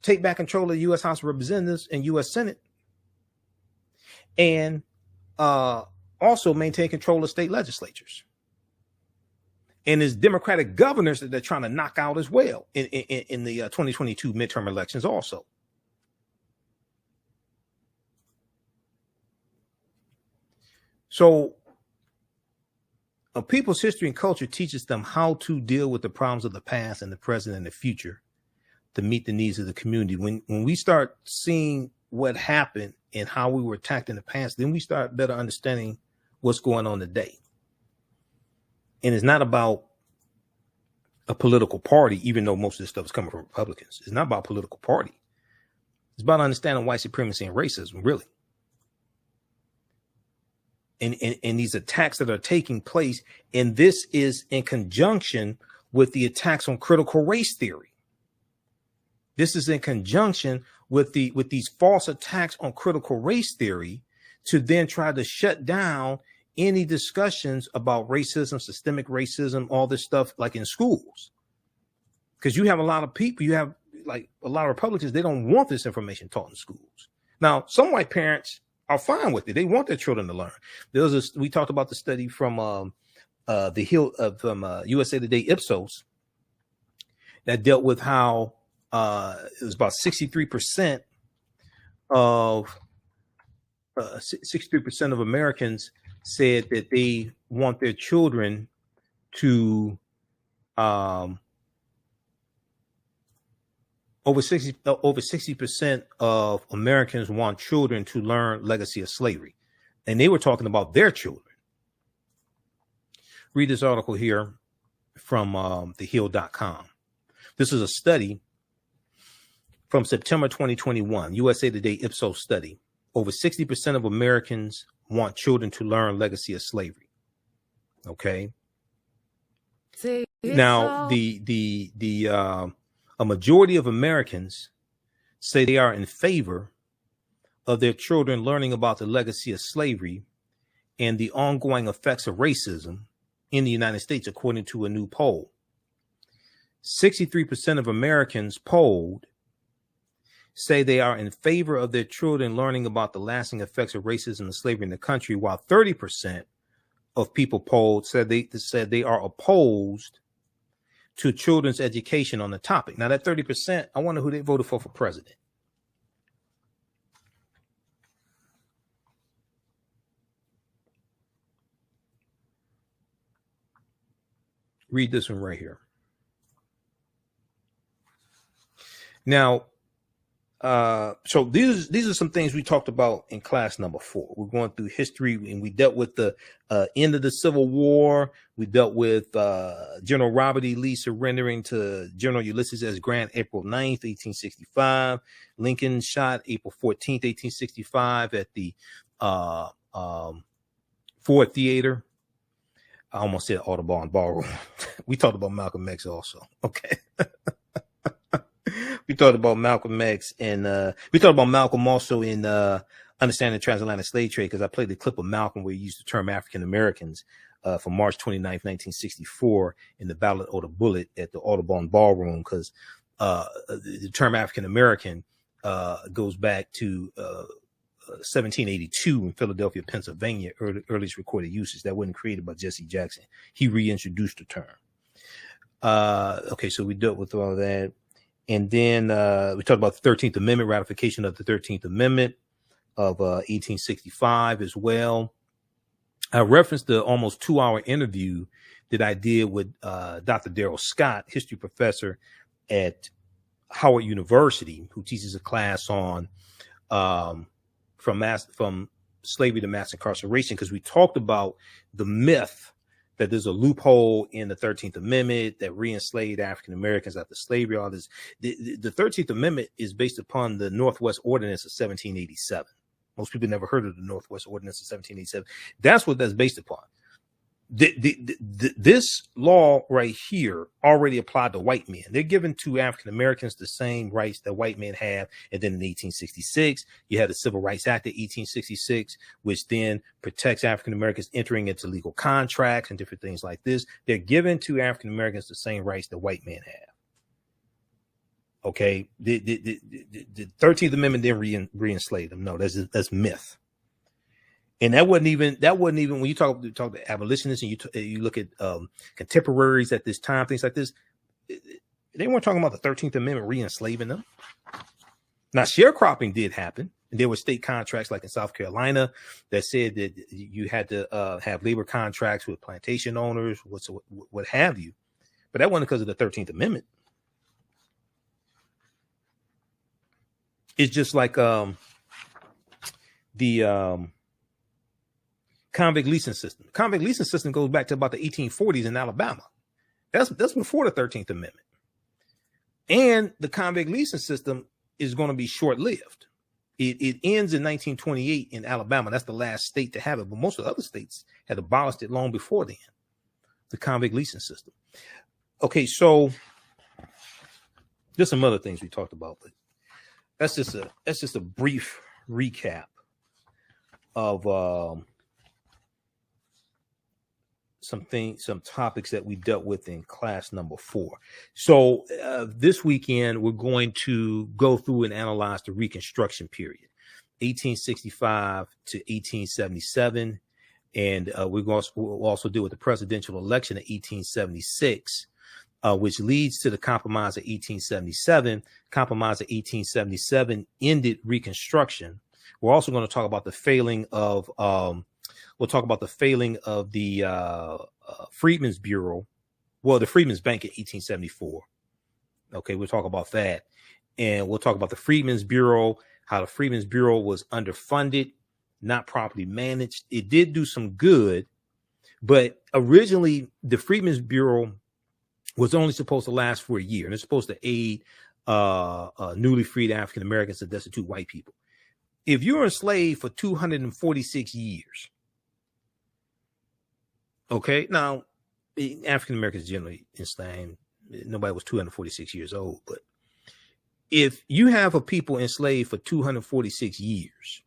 take back control of the U.S. House of Representatives and U.S. Senate, and also maintain control of state legislatures. And there's Democratic governors that they're trying to knock out as well in the 2022 midterm elections also. So a people's history and culture teaches them how to deal with the problems of the past and the present and the future to meet the needs of the community. When we start seeing what happened and how we were attacked in the past, then we start better understanding what's going on today. And it's not about a political party, even though most of this stuff is coming from Republicans. It's not about political party. It's about understanding white supremacy and racism, really. And these attacks that are taking place, and this is in conjunction with the attacks on critical race theory. This is in conjunction with these false attacks on critical race theory to then try to shut down any discussions about racism, systemic racism, all this stuff, like in schools. Because you have a lot of people, you have like a lot of Republicans, they don't want this information taught in schools. Now, some white parents are fine with it. They want their children to learn. We talked about the study from USA Today Ipsos that dealt with how it was about 63% of 63% of Americans said that they want their children to over 60% of Americans want children to learn legacy of slavery. And they were talking about their children. Read this article here from thehill.com. This is a study from September 2021, USA Today Ipsos study. Over 60% of Americans want children to learn legacy of slavery. Okay. Now, a majority of Americans say they are in favor of their children learning about the legacy of slavery and the ongoing effects of racism in the United States, according to a new poll. 63% of Americans polled say they are in favor of their children learning about the lasting effects of racism and slavery in the country, while 30% of people polled said they are opposed to children's education on the topic. Now, that 30%, I wonder who they voted for president. Read this one right here. Now, so these are some things we talked about in class number 4. We're going through history, and we dealt with the end of the Civil War. We dealt with General Robert E. Lee surrendering to General Ulysses S. Grant April 9th, 1865. Lincoln shot April 14th, 1865 at the Ford Theater. I almost said Audubon Ballroom. We talked about Malcolm X also. Okay. We talked about Malcolm X, and we talked about Malcolm also in Understanding the Transatlantic Slave Trade, because I played the clip of Malcolm where he used the term African Americans from March 29th, 1964 in the Ballad of the Bullet at the Audubon Ballroom, because the term African American goes back to 1782 in Philadelphia, Pennsylvania, earliest recorded usage. That wasn't created by Jesse Jackson. He reintroduced the term. Okay, so we dealt with all that. And then we talked about the 13th Amendment, ratification of the 13th Amendment of 1865 as well. I referenced the almost 2-hour interview that I did with Dr. Darrell Scott, history professor at Howard University, who teaches a class on from slavery to mass incarceration, because we talked about the myth that there's a loophole in the 13th Amendment that re-enslaved African Americans after slavery. All this, the 13th Amendment is based upon the Northwest Ordinance of 1787. Most people never heard of the Northwest Ordinance of 1787. That's what that's based upon. This law right here already applied to white men. They're giving to African Americans the same rights that white men have. And then in 1866, you had the Civil Rights Act of 1866, which then protects African Americans entering into legal contracts and different things like this. They're giving to African Americans the same rights that white men have. Okay, the 13th Amendment didn't re-enslave them. No, that's myth. And that wasn't even when you talk to abolitionists and you look at contemporaries at this time, things like this. They weren't talking about the 13th Amendment re-enslaving them. Now, sharecropping did happen, and there were state contracts like in South Carolina that said that you had to have labor contracts with plantation owners, what have you. But that wasn't because of the 13th Amendment. It's just like the convict leasing system. Convict leasing system goes back to about the 1840s in Alabama. That's before the 13th Amendment. And the convict leasing system is going to be short-lived. It ends in 1928 in Alabama. That's the last state to have it. But most of the other states had abolished it long before then, the convict leasing system. Okay, so there's some other things we talked about, but that's just a brief recap of some topics that we dealt with in class number 4. So this weekend, we're going to go through and analyze the Reconstruction period, 1865 to 1877. And we'll also deal with the presidential election of 1876, which leads to the Compromise of 1877. Compromise of 1877 ended Reconstruction. We're also going to talk about the failing of the Freedmen's Bureau. Well, the Freedmen's Bank in 1874. Okay, we'll talk about that. And we'll talk about the Freedmen's Bureau, how the Freedmen's Bureau was underfunded, not properly managed. It did do some good, but originally the Freedmen's Bureau was only supposed to last for a year, and it's supposed to aid newly freed African Americans and destitute white people. If you're enslaved for 246 years, okay, now African Americans generally enslaved. Nobody was 246 years old, but if you have a people enslaved for 246 years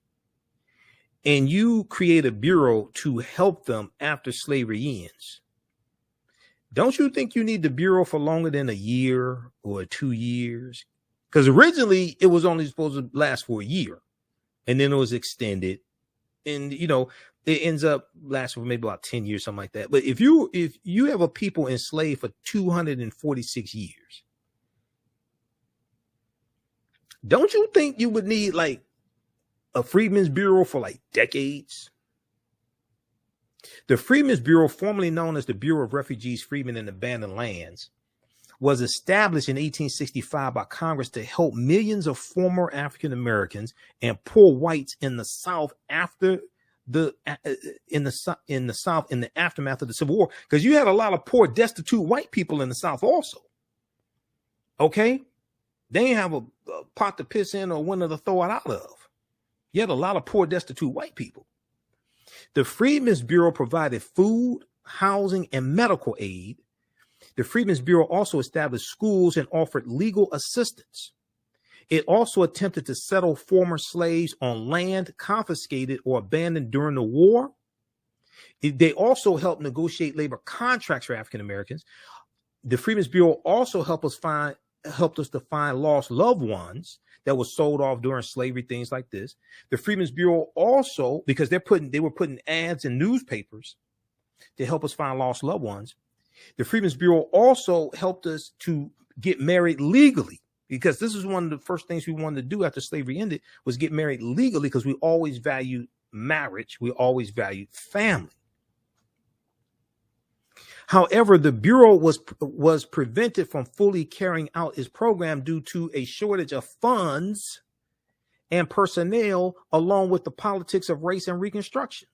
and you create a bureau to help them after slavery ends, don't you think you need the bureau for longer than a year or 2 years? Because originally it was only supposed to last for a year, and then it was extended, and you know it ends up lasting for maybe about 10 years, something like that. But if you have a people enslaved for 246 years, don't you think you would need like a Freedmen's Bureau for like decades? The Freedmen's Bureau, formerly known as the Bureau of Refugees, Freedmen, and Abandoned Lands, was established in 1865 by Congress to help millions of former African Americans and poor whites in the South after in the aftermath of the Civil War, because you had a lot of poor, destitute white people in the South also. Okay, they didn't have a pot to piss in or window to throw it out of. You had a lot of poor, destitute white people. The Freedmen's Bureau provided food, housing, and medical aid. The Freedmen's Bureau also established schools and offered legal assistance. It also attempted to settle former slaves on land confiscated or abandoned during the war. They also helped negotiate labor contracts for African Americans. The Freedmen's Bureau also helped us to find lost loved ones that were sold off during slavery, things like this. The Freedmen's Bureau also, because they were putting ads in newspapers to help us find lost loved ones. The Freedmen's Bureau also helped us to get married legally, because this is one of the first things we wanted to do after slavery ended, was get married legally, because we always valued marriage. We always valued family. However, the Bureau was prevented from fully carrying out its program due to a shortage of funds and personnel, along with the politics of race and Reconstruction.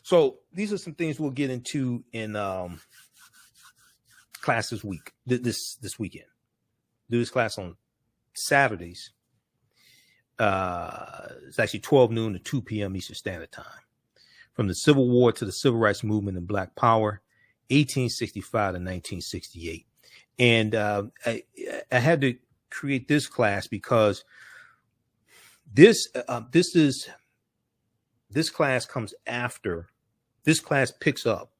So these are some things we'll get into in class this week, this weekend. Do this class on Saturdays. It's actually 12 noon to 2 p.m. Eastern Standard Time. From the Civil War to the Civil Rights Movement and Black Power, 1865 to 1968. And I had to create this class because this class comes after. This class picks up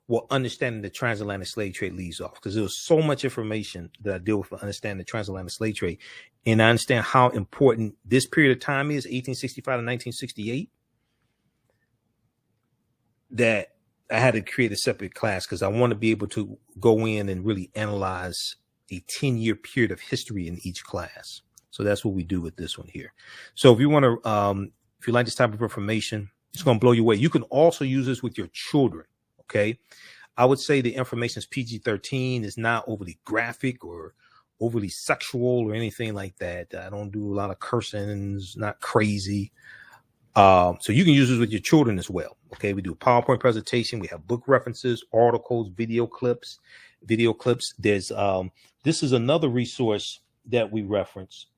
what understanding the transatlantic slave trade leaves off, because there was so much information that I deal with for understanding the transatlantic slave trade. And I understand how important this period of time is, 1865 to 1968, that I had to create a separate class because I want to be able to go in and really analyze a 10-year period of history in each class. So that's what we do with this one here. So if you want to, if you like this type of information, it's going to blow you away. You can also use this with your children. Okay. I would say the information is PG-13, is not overly graphic or overly sexual or anything like that. I don't do a lot of cursing, it's not crazy. So you can use this with your children as well. Okay. We do a PowerPoint presentation. We have book references, articles, video clips. There's, this is another resource that we reference,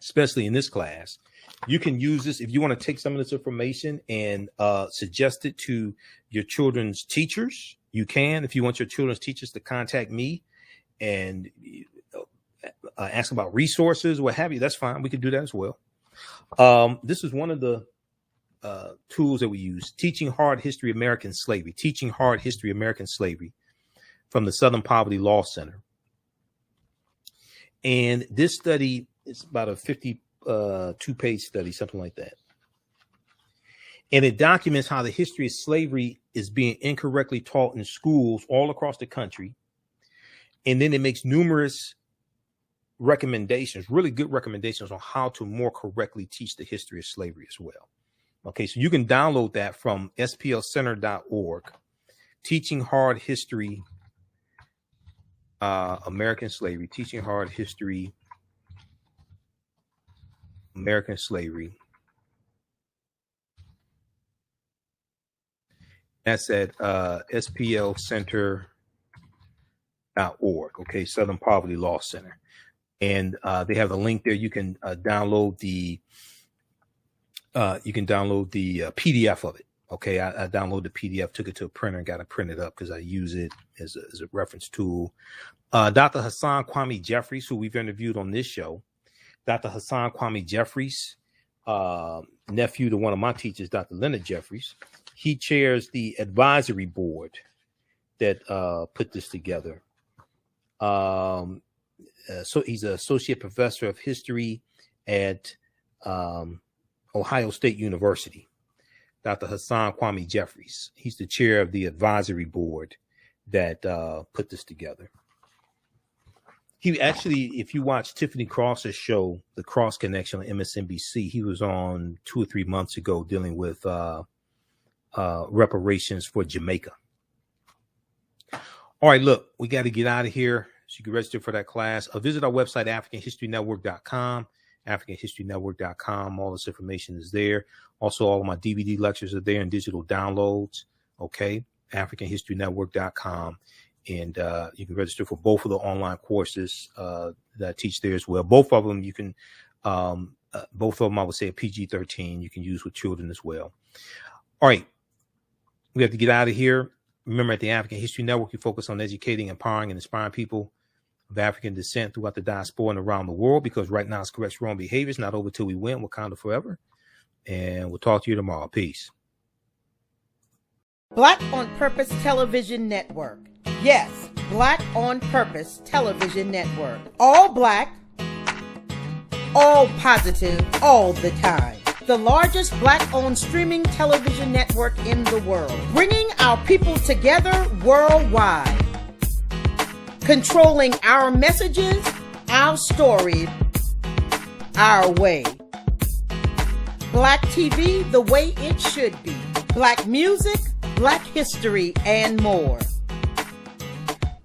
especially in this class. You can use this if you want to take some of this information and suggest it to your children's teachers. You can. If you want your children's teachers to contact me and ask about resources, what have you, that's fine. We can do that as well. This is one of the tools that we use: Teaching Hard History American Slavery. Teaching Hard History American Slavery from the Southern Poverty Law Center. And this study is about a 52-page study, something like that. And it documents how the history of slavery is being incorrectly taught in schools all across the country. And then it makes numerous recommendations, really good recommendations on how to more correctly teach the history of slavery as well. Okay, so you can download that from splcenter.org, Teaching Hard History, American Slavery, Teaching Hard History, American Slavery. That's at splcenter.org, okay, Southern Poverty Law Center. And they have a link there. You can download the PDF of it. Okay, I downloaded the PDF, took it to a printer, and got it printed up because I use it as a reference tool. Dr. Hassan Kwame Jeffries, who we've interviewed on this show, Dr. Hassan Kwame Jeffries, nephew to one of my teachers, Dr. Leonard Jeffries. He chairs the advisory board that put this together. So he's an associate professor of history at Ohio State University. Dr. Hassan Kwame Jeffries. He's the chair of the advisory board that put this together. He actually, if you watch Tiffany Cross's show, The Cross Connection on MSNBC, he was on 2 or 3 months ago dealing with reparations for Jamaica. All right, look, we got to get out of here. So you can register for that class. Visit our website, AfricanHistoryNetwork.com. AfricanHistoryNetwork.com. All this information is there. Also, all of my DVD lectures are there and digital downloads. Okay, AfricanHistoryNetwork.com. And you can register for both of the online courses that I teach there as well. Both of them you can, both of them I would say PG-13. You can use with children as well. All right, we have to get out of here. Remember, at the African History Network, we focus on educating, empowering, and inspiring people of African descent throughout the diaspora and around the world, because right now it's correct wrong behaviors, not over till we win. Wakanda forever. And we'll talk to you tomorrow. Peace. Black on Purpose Television Network. Yes, Black on Purpose Television Network. All black, all positive, all the time. The largest black-owned streaming television network in the world. Bringing our people together worldwide. Controlling our messages, our stories, our way. Black TV the way it should be. Black music, Black history, and more.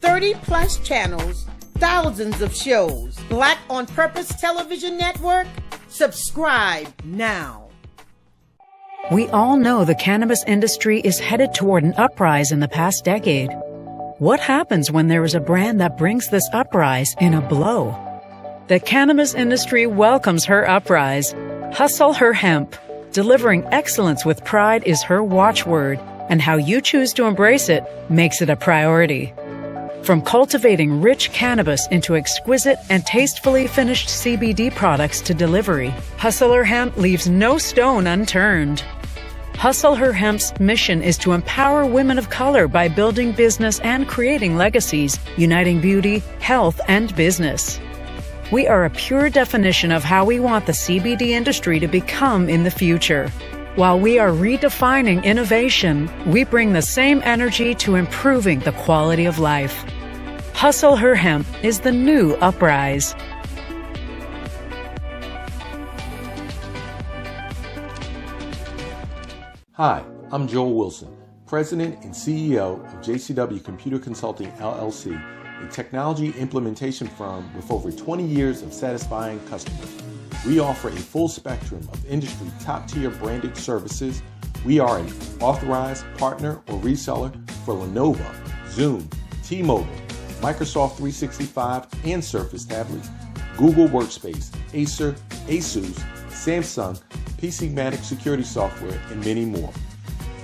30+ channels, thousands of shows. Black on Purpose Television Network. Subscribe now. We all know the cannabis industry is headed toward an uprise in the past decade. What happens when there is a brand that brings this uprise in a blow? The cannabis industry welcomes her uprise. Hustle her hemp. Delivering excellence with pride is her watchword, and how you choose to embrace it makes it a priority. From cultivating rich cannabis into exquisite and tastefully finished CBD products to delivery, Hustle Her Hemp leaves no stone unturned. Hustle Her Hemp's mission is to empower women of color by building business and creating legacies, uniting beauty, health, and business. We are a pure definition of how we want the CBD industry to become in the future. While we are redefining innovation, we bring the same energy to improving the quality of life. Hustle Her Hemp is the new uprise. Hi, I'm Joel Wilson, President and CEO of JCW Computer Consulting, LLC, a technology implementation firm with over 20 years of satisfying customers. We offer a full spectrum of industry top-tier branded services. We are an authorized partner or reseller for Lenovo, Zoom, T-Mobile, Microsoft 365 and Surface tablets, Google Workspace, Acer, Asus, Samsung, PCmatic security software, and many more.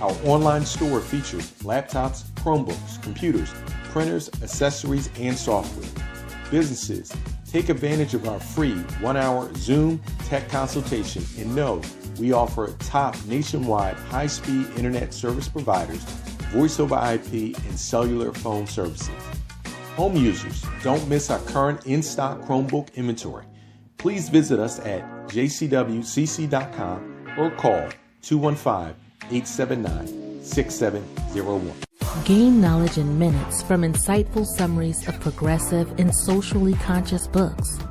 Our online store features laptops, Chromebooks, computers, printers, accessories, and software. Businesses, take advantage of our free 1-hour Zoom tech consultation and know we offer top nationwide high-speed internet service providers, voice over IP, and cellular phone services. Home users, don't miss our current in-stock Chromebook inventory. Please visit us at jcwcc.com or call 215-879-6701. Gain knowledge in minutes from insightful summaries of progressive and socially conscious books.